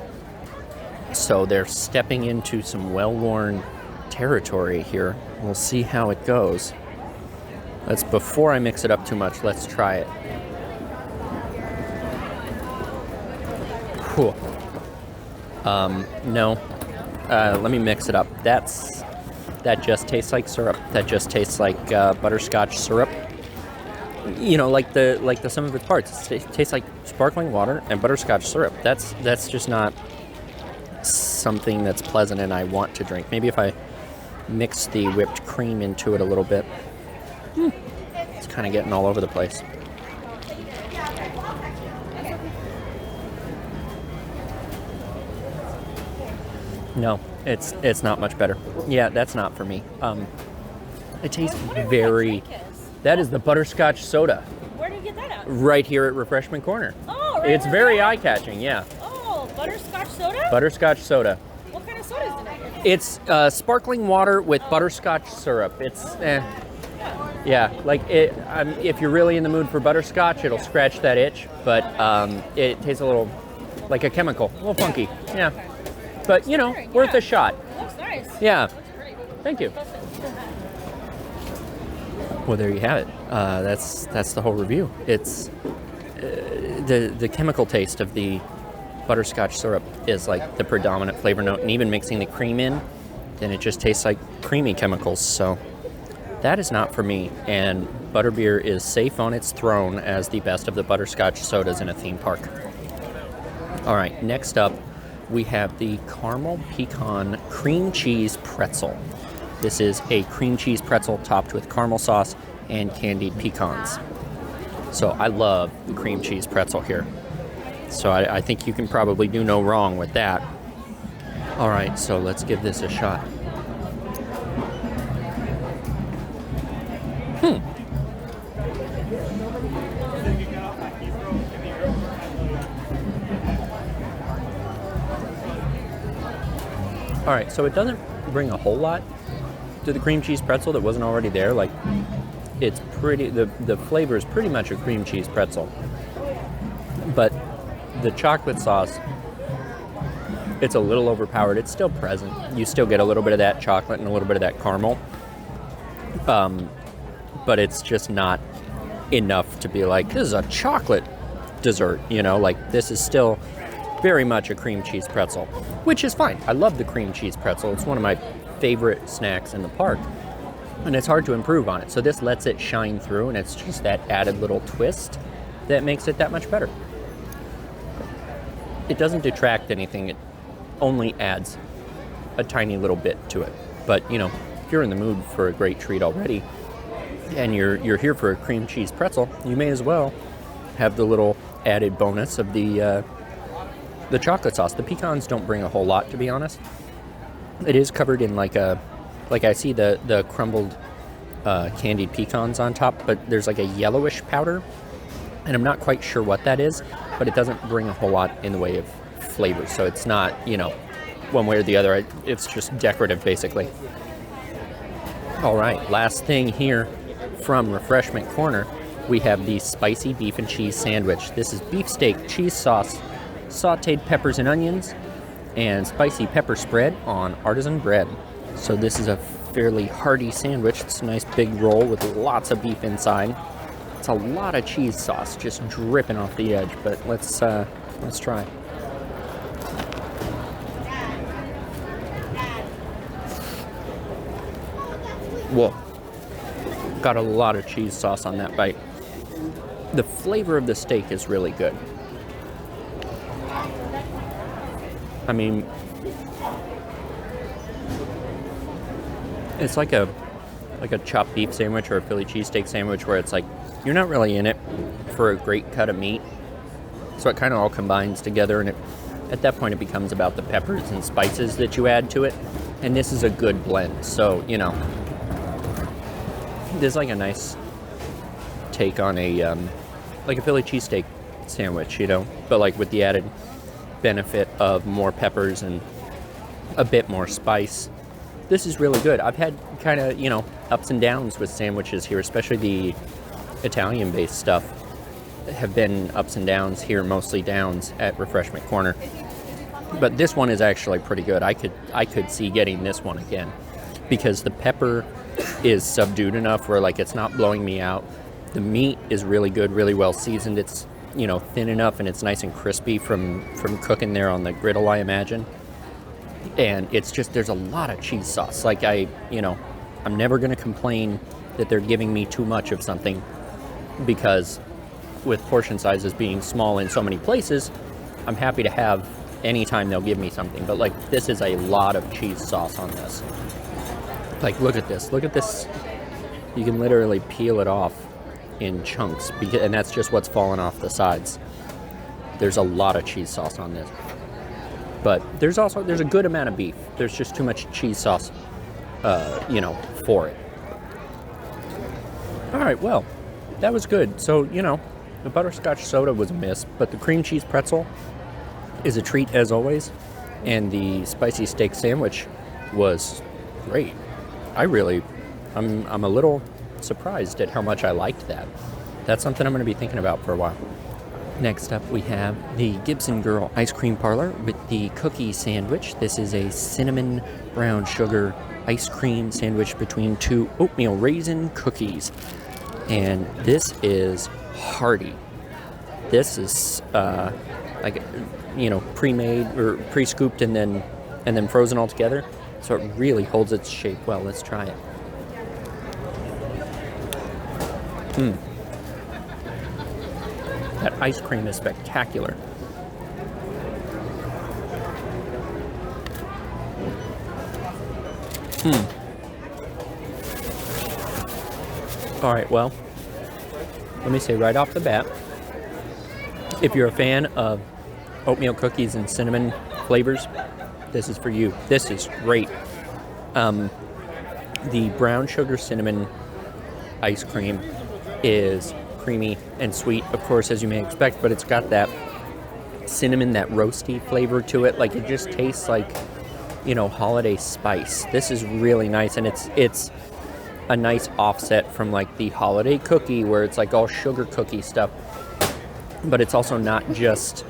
So they're stepping into some well-worn territory here. We'll see how it goes. Before I mix it up too much, let's try it. Whew. No. Let me mix it up. That just tastes like syrup. That just tastes like butterscotch syrup. Like the sum of its parts. It tastes like sparkling water and butterscotch syrup. That's just not something that's pleasant and I want to drink. Maybe if I mix the whipped cream into it a little bit. It's kind of getting all over the place. No, it's not much better. Yeah, that's not for me. It tastes very... That is the butterscotch soda. Where did you get that at? Right here at Refreshment Corner. Oh, right. It's very eye-catching, yeah. Oh, butterscotch soda? Butterscotch soda. What kind of soda is it? It's sparkling water with butterscotch syrup. It's, yeah, like if you're really in the mood for butterscotch, it'll scratch that itch, but it tastes a little like a chemical, a little funky, yeah. But, worth a shot. It looks nice. Yeah. It looks pretty. Thank you. Well, there you have it. That's the whole review. It's the chemical taste of the butterscotch syrup is like the predominant flavor note, and even mixing the cream in, then it just tastes like creamy chemicals. So that is not for me. And butterbeer is safe on its throne as the best of the butterscotch sodas in a theme park. All right, next up we have the caramel pecan cream cheese pretzel. This is a cream cheese pretzel topped with caramel sauce and candied pecans. So I love the cream cheese pretzel here. So I think you can probably do no wrong with that. All right, so let's give this a shot. All right, so it doesn't bring a whole lot to the cream cheese pretzel that wasn't already there. Like, it's pretty, the flavor is pretty much a cream cheese pretzel. But the chocolate sauce, it's a little overpowered. It's still present. You still get a little bit of that chocolate and a little bit of that caramel. But it's just not enough to be like, this is a chocolate dessert, you know? Like, this is still very much a cream cheese pretzel, which is fine. I love the cream cheese pretzel. It's one of my favorite snacks in the park, and it's hard to improve on it. So this lets it shine through, and it's just that added little twist that makes it that much better. It doesn't detract anything. It only adds a tiny little bit to it. But, you know, if you're in the mood for a great treat already, and you're here for a cream cheese pretzel, you may as well have the little added bonus of the chocolate sauce. The pecans don't bring a whole lot, to be honest. It is covered in like I see the crumbled candied pecans on top, but there's like a yellowish powder, and I'm not quite sure what that is, but it doesn't bring a whole lot in the way of flavor. So it's not, you know, one way or the other. It's just decorative, basically. All right, last thing here from Refreshment Corner, we have the spicy beef and cheese sandwich. This is beefsteak, cheese sauce, sauteed peppers and onions, and spicy pepper spread on artisan bread. So this is a fairly hearty sandwich. It's a nice big roll with lots of beef inside. It's a lot of cheese sauce just dripping off the edge, but let's try. Whoa. Got a lot of cheese sauce on that bite. The flavor of the steak is really good. I mean, it's like a chopped beef sandwich or a Philly cheesesteak sandwich where it's like you're not really in it for a great cut of meat. So it kind of all combines together, and at that point it becomes about the peppers and spices that you add to it. And this is a good blend. So, you know, there's like a nice take on a like a Philly cheesesteak sandwich, you know, but like with the added benefit of more peppers and a bit more spice. This is really good. I've had kind of, you know, ups and downs with sandwiches here, especially the Italian-based stuff have been ups and downs here, mostly downs at Refreshment Corner. But this one is actually pretty good. I could see getting this one again because the pepper is subdued enough where like it's not blowing me out. The meat is really good, really well seasoned. It's, you know, thin enough and it's nice and crispy from cooking there on the griddle, I imagine. And it's just, there's a lot of cheese sauce. Like I'm never going to complain that they're giving me too much of something, because with portion sizes being small in so many places, I'm happy to have anytime they'll give me something. But like, this is a lot of cheese sauce on this. Like, look at this. You can literally peel it off in chunks, and that's just what's falling off the sides. There's a lot of cheese sauce on this, but there's a good amount of beef. There's just too much cheese sauce, for it. All right, well, that was good. So, you know, the butterscotch soda was a miss, but the cream cheese pretzel is a treat as always, and the spicy steak sandwich was great. I'm a little surprised at how much I liked that. That's something I'm going to be thinking about for a while. Next up, we have the Gibson Girl ice cream parlor with the cookie sandwich. This is a cinnamon brown sugar ice cream sandwich between two oatmeal raisin cookies. And this is hearty. This is pre-made or pre-scooped and then frozen all together. So it really holds its shape well. Let's try it. That ice cream is spectacular. All right, well, let me say right off the bat, if you're a fan of oatmeal cookies and cinnamon flavors, This is for you. This is great. The brown sugar cinnamon ice cream is creamy and sweet, of course, as you may expect, but it's got that cinnamon, that roasty flavor to it. Like, it just tastes like, you know, holiday spice. This is really nice, and it's a nice offset from like the holiday cookie where it's like all sugar cookie stuff, but it's also not just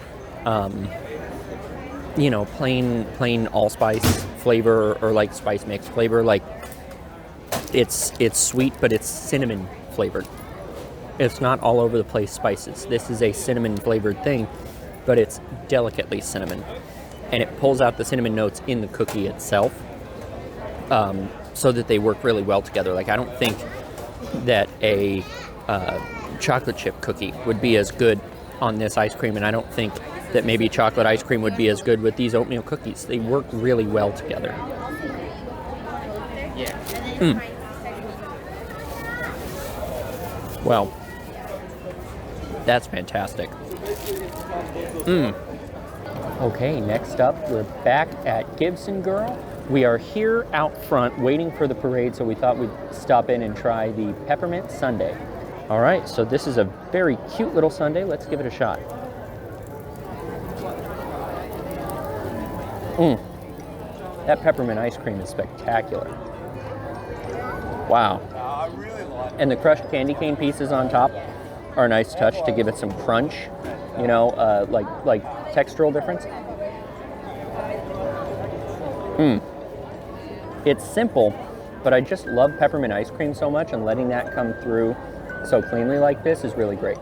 you know, plain allspice flavor or like spice mix flavor. Like, it's sweet, but it's cinnamon flavored. It's not all over the place spices. This is a cinnamon flavored thing, but it's delicately cinnamon, and it pulls out the cinnamon notes in the cookie itself, so that they work really well together. Like, I don't think that a chocolate chip cookie would be as good on this ice cream, and I don't think that maybe chocolate ice cream would be as good with these oatmeal cookies. They work really well together. Well, that's fantastic. Okay, next up, we're back at Gibson Girl. We are here out front waiting for the parade, so we thought we'd stop in and try the Peppermint Sundae. All right, so this is a very cute little sundae. Let's give it a shot. That peppermint ice cream is spectacular. Wow. And the crushed candy cane pieces on top are a nice touch to give it some crunch, you know, like textural difference. It's simple, but I just love peppermint ice cream so much, and letting that come through so cleanly like this is really great.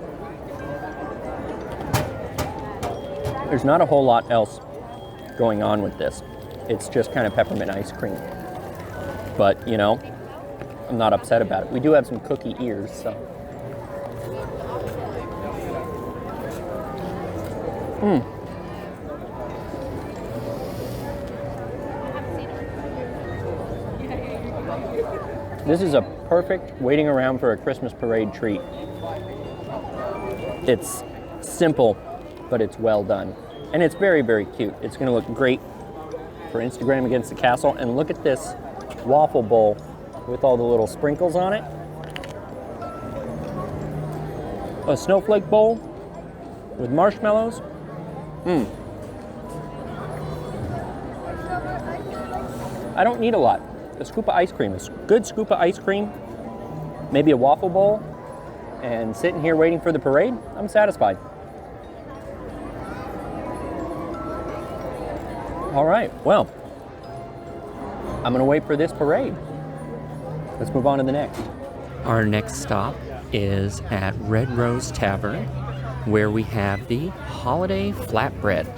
There's not a whole lot else going on with this. It's just kind of peppermint ice cream. But, you know, I'm not upset about it. We do have some cookie ears, so. This is a perfect waiting around for a Christmas parade treat. It's simple, but it's well done. And it's very, very cute. It's gonna look great for Instagram against the castle. And look at this waffle bowl with all the little sprinkles on it. A snowflake bowl with marshmallows. I don't need a lot. A scoop of ice cream, a good scoop of ice cream, maybe a waffle bowl, and sitting here waiting for the parade, I'm satisfied. All right, well, I'm gonna wait for this parade. Let's move on to the next. Our next stop is at Red Rose Tavern, where we have the holiday flatbread.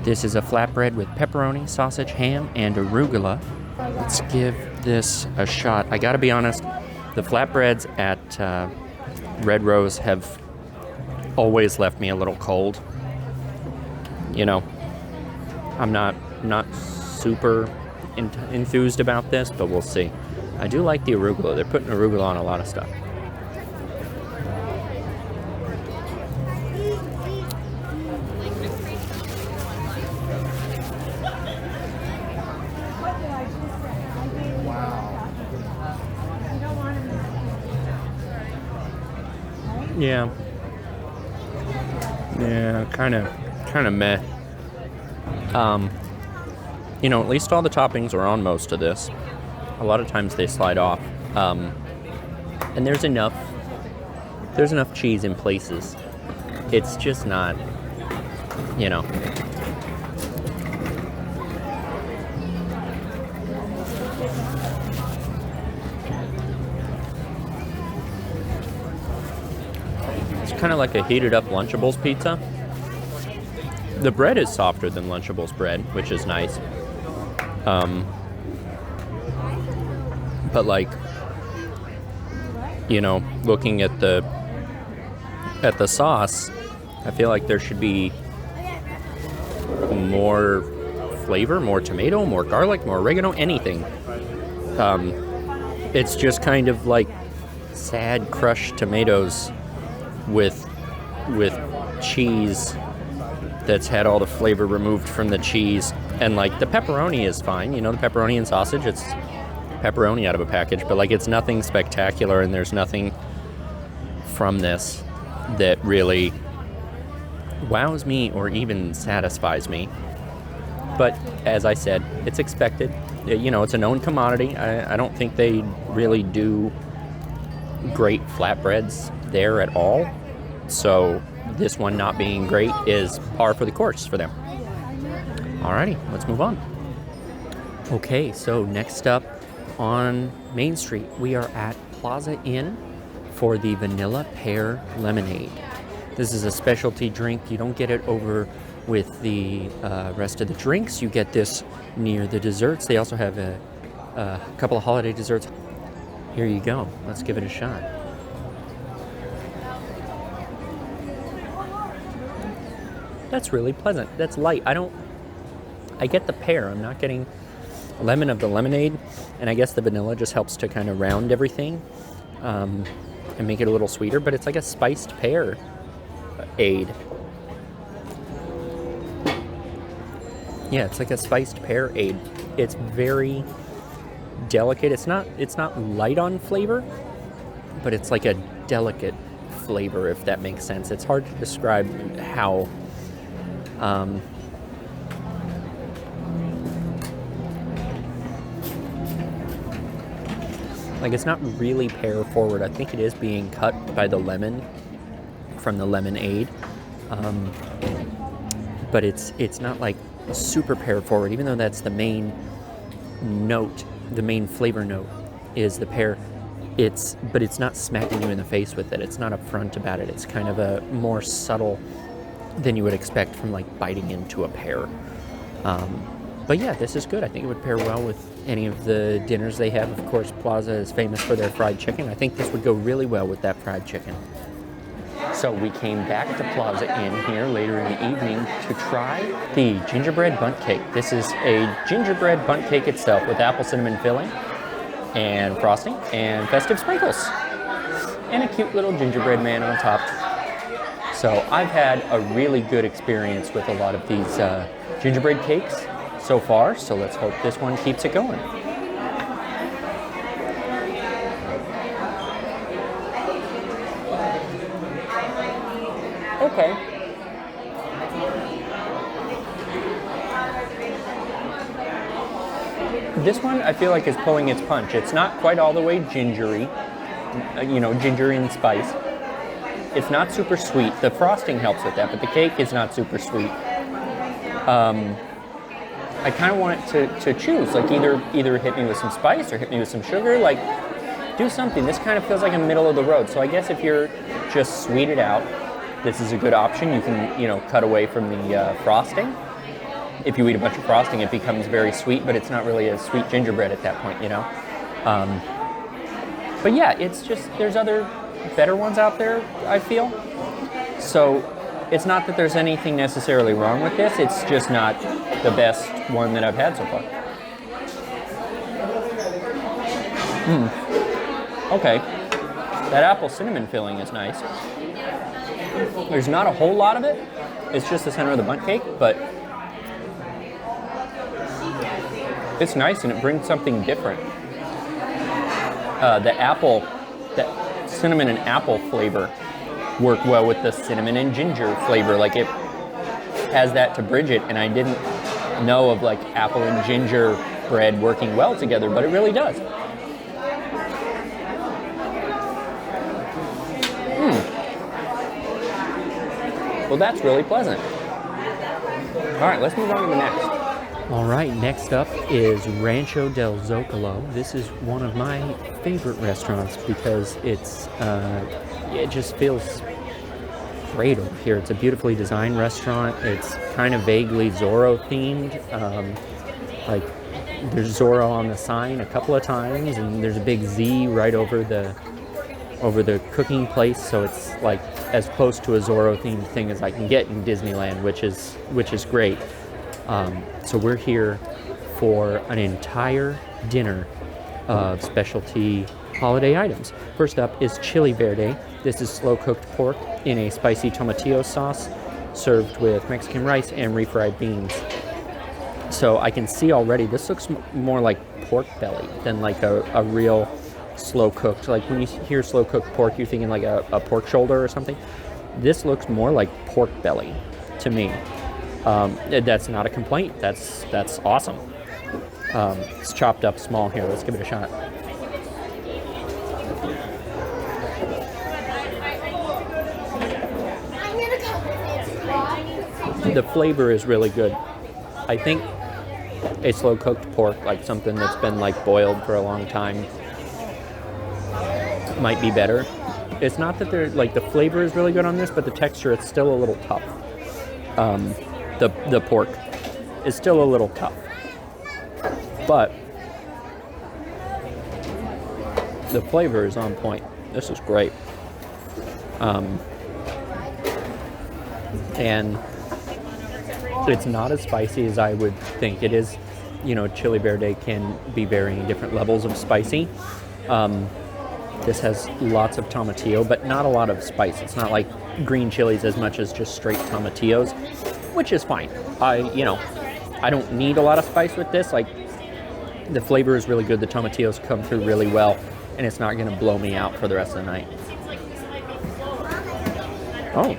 This is a flatbread with pepperoni, sausage, ham, and arugula. Let's give this a shot. I gotta be honest, the flatbreads at Red Rose have always left me a little cold. You know, I'm not super enthused about this, but we'll see. I do like the arugula. They're putting arugula on a lot of stuff. Yeah, kind of meh. You know, at least all the toppings are on most of this. A lot of times they slide off. And there's enough cheese in places. It's just not, you know. Kind of like a heated up Lunchables pizza. The bread is softer than Lunchables bread, which is nice. But like, you know, looking at the sauce, I feel like there should be more flavor, more tomato, more garlic, more oregano, anything. It's just kind of like sad crushed tomatoes with cheese that's had all the flavor removed from the cheese. And like the pepperoni is fine, you know, the pepperoni and sausage, it's pepperoni out of a package, but like it's nothing spectacular, and there's nothing from this that really wows me or even satisfies me. But as I said, it's expected. You know, it's a known commodity. I don't think they really do great flatbreads there at all. So this one not being great is par for the course for them. Alrighty, let's move on. Okay, so next up on Main Street, we are at Plaza Inn for the Vanilla Pear Lemonade. This is a specialty drink. You don't get it over with the rest of the drinks. You get this near the desserts. They also have a couple of holiday desserts. Here you go. Let's give it a shot. That's really pleasant. That's light. I get the pear. I'm not getting lemon of the lemonade, and I guess the vanilla just helps to kind of round everything and make it a little sweeter, but it's like a spiced pear aid. Yeah, it's like a spiced pear aid. It's very delicate. It's not light on flavor, but it's like a delicate flavor, if that makes sense. It's hard to describe how like it's not really pear forward. I think it is being cut by the lemon from the lemonade, but it's not like super pear forward, even though that's the main note, the main flavor note is the pear. But it's not smacking you in the face with it. It's not upfront about it. It's kind of a more subtle than you would expect from like biting into a pear. But yeah, this is good. I think it would pair well with any of the dinners they have. Of course, Plaza is famous for their fried chicken. I think this would go really well with that fried chicken. So we came back to Plaza Inn here later in the evening to try the gingerbread bundt cake. This is a gingerbread bundt cake itself with apple cinnamon filling and frosting and festive sprinkles and a cute little gingerbread man on top. So I've had a really good experience with a lot of these gingerbread cakes so far, so let's hope this one keeps it going. Okay. This one I feel like is pulling its punch. It's not quite all the way gingery, gingery and spice. It's not super sweet. The frosting helps with that, but the cake is not super sweet. I kind of want it to choose, like either hit me with some spice or hit me with some sugar, like do something. This kind of feels like a middle of the road. So I guess if you're just sweet it out, this is a good option. You can, cut away from the frosting. If you eat a bunch of frosting, it becomes very sweet, but it's not really a sweet gingerbread at that point, But yeah, it's just, there's other better ones out there, I feel. So it's not that there's anything necessarily wrong with this, it's just not the best one that I've had so far. Okay, that apple cinnamon filling is nice. There's not a whole lot of it, it's just the center of the bundt cake, but it's nice and it brings something different. The cinnamon and apple flavor work well with the cinnamon and ginger flavor. Like it has that to bridge it, and I didn't know of like apple and ginger bread working well together, but it really does. Well, that's really pleasant. All right, let's move on to the next. All right, next up is Rancho Del Zocalo. This is one of my favorite restaurants because it just feels great over here. It's a beautifully designed restaurant. It's kind of vaguely Zorro themed. Like there's Zorro on the sign a couple of times, and there's a big Z right over the cooking place. So it's like as close to a Zorro themed thing as I can get in Disneyland, which is great. So we're here for an entire dinner of specialty holiday items. First up is chili verde. This is slow-cooked pork in a spicy tomatillo sauce, served with Mexican rice and refried beans. So I can see already, this looks more like pork belly than like a real slow cooked. Like when you hear slow cooked pork, you're thinking like a pork shoulder or something. This looks more like pork belly to me. That's not a complaint. That's awesome. It's chopped up small here. Let's give it a shot. The flavor is really good. I think a slow cooked pork, like something that's been like boiled for a long time, might be better. It's not that they're like the flavor is really good on this, but the texture, it's still a little tough. The pork is still a little tough, but the flavor is on point. This is great. And it's not as spicy as I would think it is. You know, chili verde can be varying different levels of spicy. This has lots of tomatillo, but not a lot of spice. It's not like green chilies as much as just straight tomatillos, which is fine. I don't need a lot of spice with this. Like, the flavor is really good. The tomatillos come through really well, and it's not going to blow me out for the rest of the night. Oh.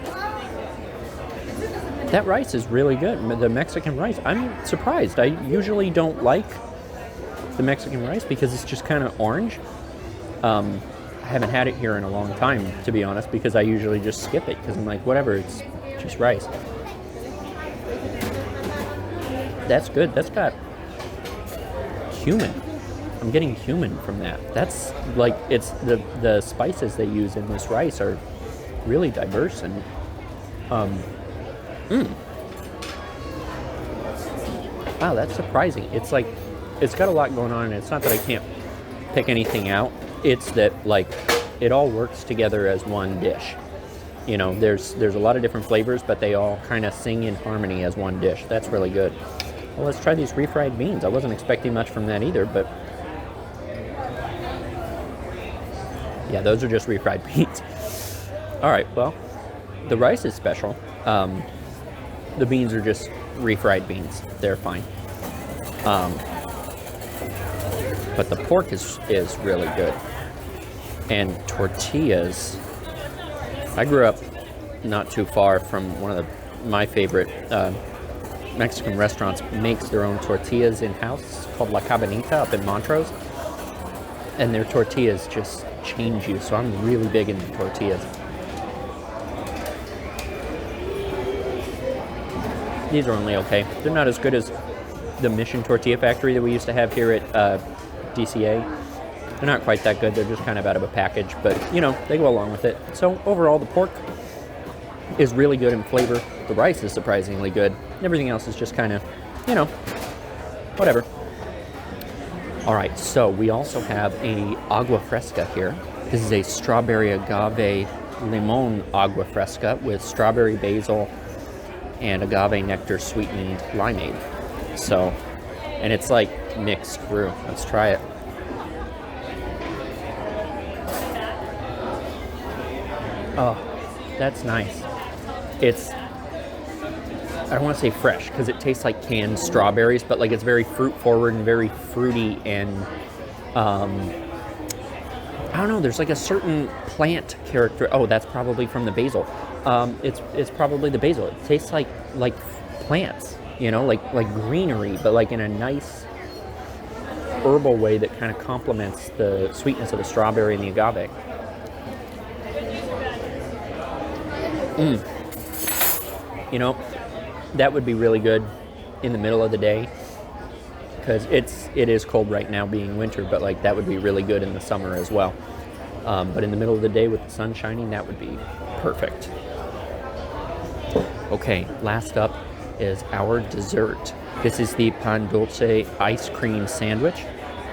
That rice is really good. The Mexican rice. I'm surprised. I usually don't like the Mexican rice because it's just kind of orange. I haven't had it here in a long time, to be honest, because I usually just skip it because I'm like, whatever, it's just rice. That's good. That's got cumin. I'm getting cumin from that. That's like, it's the spices they use in this rice are really diverse and wow, that's surprising. It's like, it's got a lot going on, and it's not that I can't pick anything out. It's that, like, it all works together as one dish. You know, there's a lot of different flavors, but they all kind of sing in harmony as one dish. That's really good. Well, let's try these refried beans. I wasn't expecting much from that either, but yeah, those are just refried beans. All right, well, the rice is special. The beans are just refried beans. They're fine. But the pork is really good. And tortillas. I grew up not too far from one of my favorite Mexican restaurants. Makes their own tortillas in-house. It's called La Cabanita up in Montrose. And their tortillas just change you. So I'm really big into tortillas. These are only okay. They're not as good as the Mission Tortilla Factory that we used to have here at DCA. They're not quite that good. They're just kind of out of a package, but you know, they go along with it. So overall, the pork is really good in flavor. The rice is surprisingly good. Everything else is just kind of, you know, whatever. All right, so we also have a agua fresca here. This is a strawberry agave limon agua fresca with strawberry basil and agave nectar sweetened limeade. So, and it's like mixed through. Let's try it. Oh, that's nice. It's, I don't want to say fresh because it tastes like canned strawberries, but like it's very fruit forward and very fruity and I don't know, there's like a certain plant character. Oh, that's probably from the basil. It's probably the basil. It tastes like plants, you know, like greenery, but like in a nice herbal way that kind of complements the sweetness of the strawberry and the agave. You know, that would be really good in the middle of the day because it is cold right now being winter, but like that would be really good in the summer as well. But in the middle of the day with the sun shining, that would be perfect. Okay, last up is our dessert. This is the pan dulce ice cream sandwich.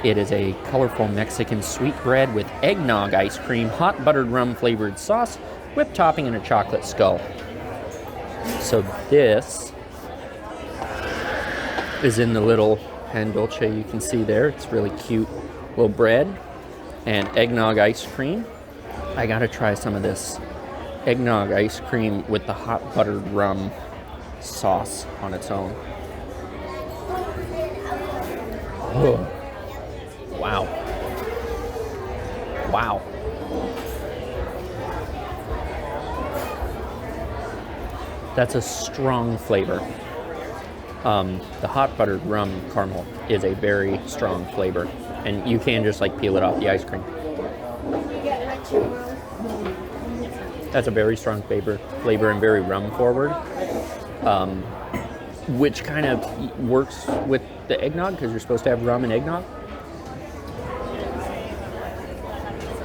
It is a colorful Mexican sweetbread with eggnog ice cream, hot buttered rum flavored sauce, whipped topping, and a chocolate skull. So this is in the little pan dulce you can see there. It's really cute little bread and eggnog ice cream. I gotta try some of this eggnog ice cream with the hot buttered rum sauce on its own. Oh. Wow. Wow. That's a strong flavor. The hot buttered rum caramel is a very strong flavor, and you can just like peel it off the ice cream. That's a very strong flavor and very rum forward, which kind of works with the eggnog because you're supposed to have rum and eggnog.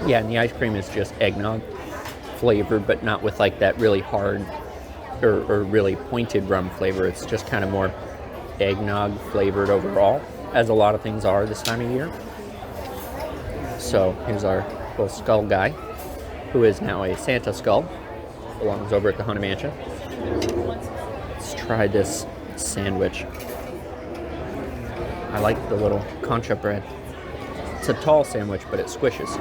Yeah, and the ice cream is just eggnog flavored, but not with like that really hard or really pointed rum flavor. It's just kind of more eggnog flavored overall, as a lot of things are this time of year. So here's our little skull guy, who is now a Santa skull, belongs over at the Haunted Mansion. Let's try this sandwich. I like the little concha bread. It's a tall sandwich, but it squishes.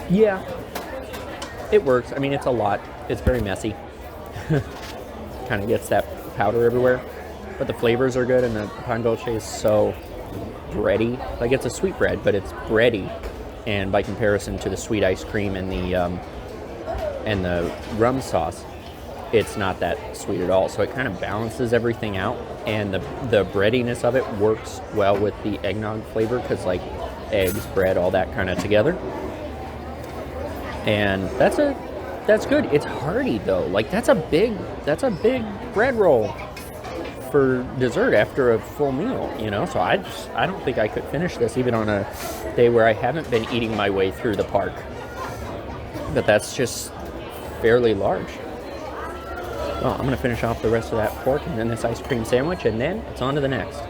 Yeah, it works. I mean, it's a lot. It's very messy. Kind of gets that powder everywhere. But the flavors are good, and the pan dulce is so bready. Like, it's a sweet bread, but it's bready. And by comparison to the sweet ice cream and the rum sauce, it's not that sweet at all. So it kind of balances everything out, and the breadiness of it works well with the eggnog flavor, because like eggs, bread, all that kind of together. And that's good. It's hearty though. Like that's a big bread roll for dessert after a full meal, you know? So I don't think I could finish this even on a day where I haven't been eating my way through the park. But that's just fairly large. Well, I'm gonna finish off the rest of that pork and then this ice cream sandwich, and then it's on to the next.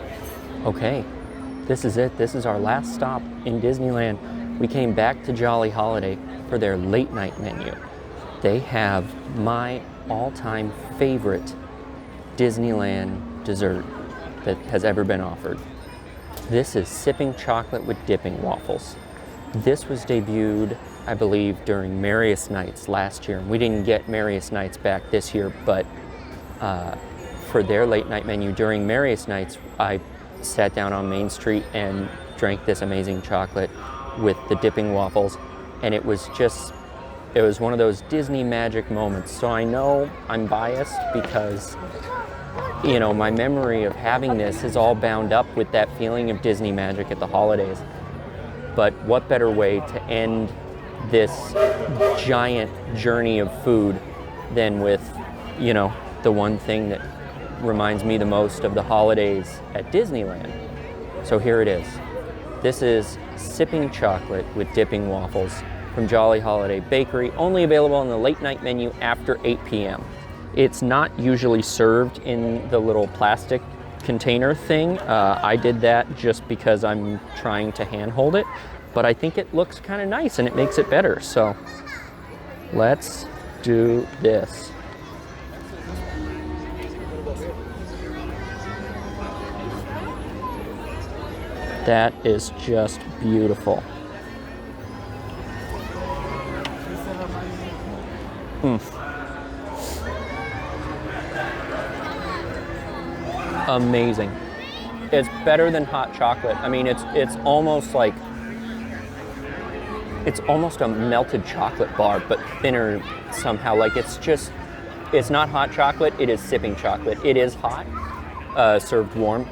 Okay, this is it. This is our last stop in Disneyland. We came back to Jolly Holiday for their late night menu. They have my all-time favorite Disneyland dessert that has ever been offered. This is sipping chocolate with dipping waffles. This was debuted, I believe, during Merriest Nights last year. We didn't get Merriest Nights back this year, but for their late night menu during Merriest Nights, I sat down on Main Street and drank this amazing chocolate with the dipping waffles, and it was one of those Disney magic moments. So I know I'm biased because, you know, my memory of having this is all bound up with that feeling of Disney magic at the holidays. But what better way to end this giant journey of food than with, you know, the one thing that reminds me the most of the holidays at Disneyland. So here it is. This is sipping chocolate with dipping waffles from Jolly Holiday Bakery, only available on the late night menu after 8 p.m. It's not usually served in the little plastic container thing. I did that just because I'm trying to handhold it, but I think it looks kind of nice and it makes it better. So let's do this. That is just beautiful. Amazing. It's better than hot chocolate. I mean, it's almost like, it's almost a melted chocolate bar, but thinner somehow. Like it's not hot chocolate, it is sipping chocolate. It is hot, served warm,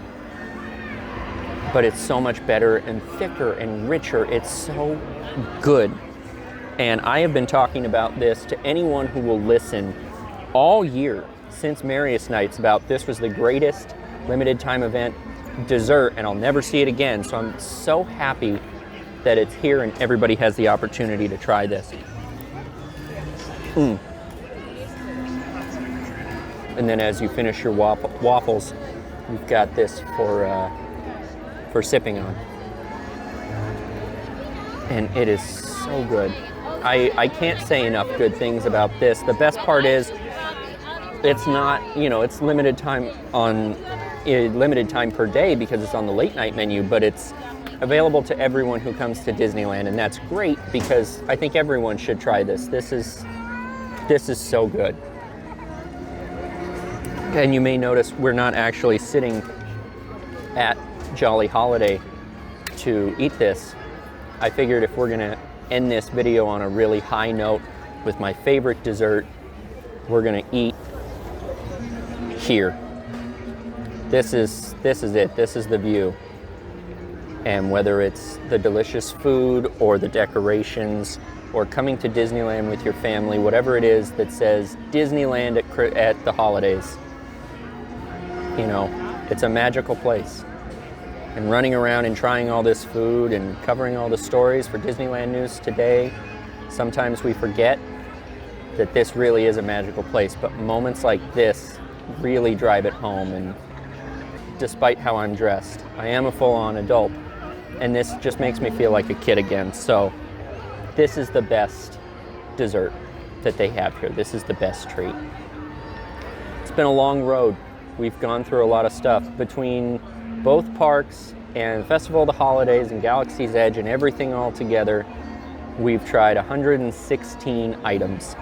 but it's so much better and thicker and richer. It's so good. And I have been talking about this to anyone who will listen all year since Merriest Nights about this was the greatest limited time event dessert, and I'll never see it again. So I'm so happy that it's here and everybody has the opportunity to try this. And then as you finish your waffles, you've got this for sipping on. And it is so good. I can't say enough good things about this. The best part is it's not, you know, it's limited time on a limited time per day because it's on the late night menu, but it's available to everyone who comes to Disneyland, and that's great because I think everyone should try this. This is so good. And you may notice we're not actually sitting at Jolly Holiday to eat this. I figured if we're gonna end this video on a really high note with my favorite dessert, we're gonna eat here. This is it. This is the view. And whether it's the delicious food or the decorations or coming to Disneyland with your family, whatever it is that says Disneyland at the holidays, you know, it's a magical place. And running around and trying all this food and covering all the stories for Disneyland News Today, sometimes we forget that this really is a magical place, but moments like this really drive it home. And despite how I'm dressed, I am a full-on adult, and this just makes me feel like a kid again. So this is the best dessert that they have here. This is the best treat. It's been a long road. We've gone through a lot of stuff between both parks and Festival of the Holidays and Galaxy's Edge and everything all together. We've tried 116 items.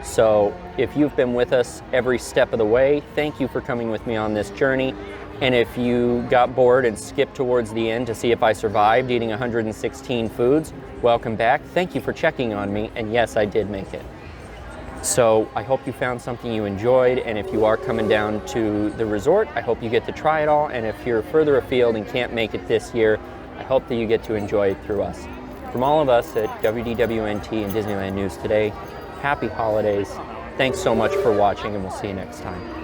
So if you've been with us every step of the way, thank you for coming with me on this journey. And if you got bored and skipped towards the end to see if I survived eating 116 foods, welcome back. Thank you for checking on me. And yes, I did make it. So I hope you found something you enjoyed, and if you are coming down to the resort, I hope you get to try it all, and if you're further afield and can't make it this year, I hope that you get to enjoy it through us. From all of us at WDWNT and Disneyland News Today, happy holidays. Thanks so much for watching, and we'll see you next time.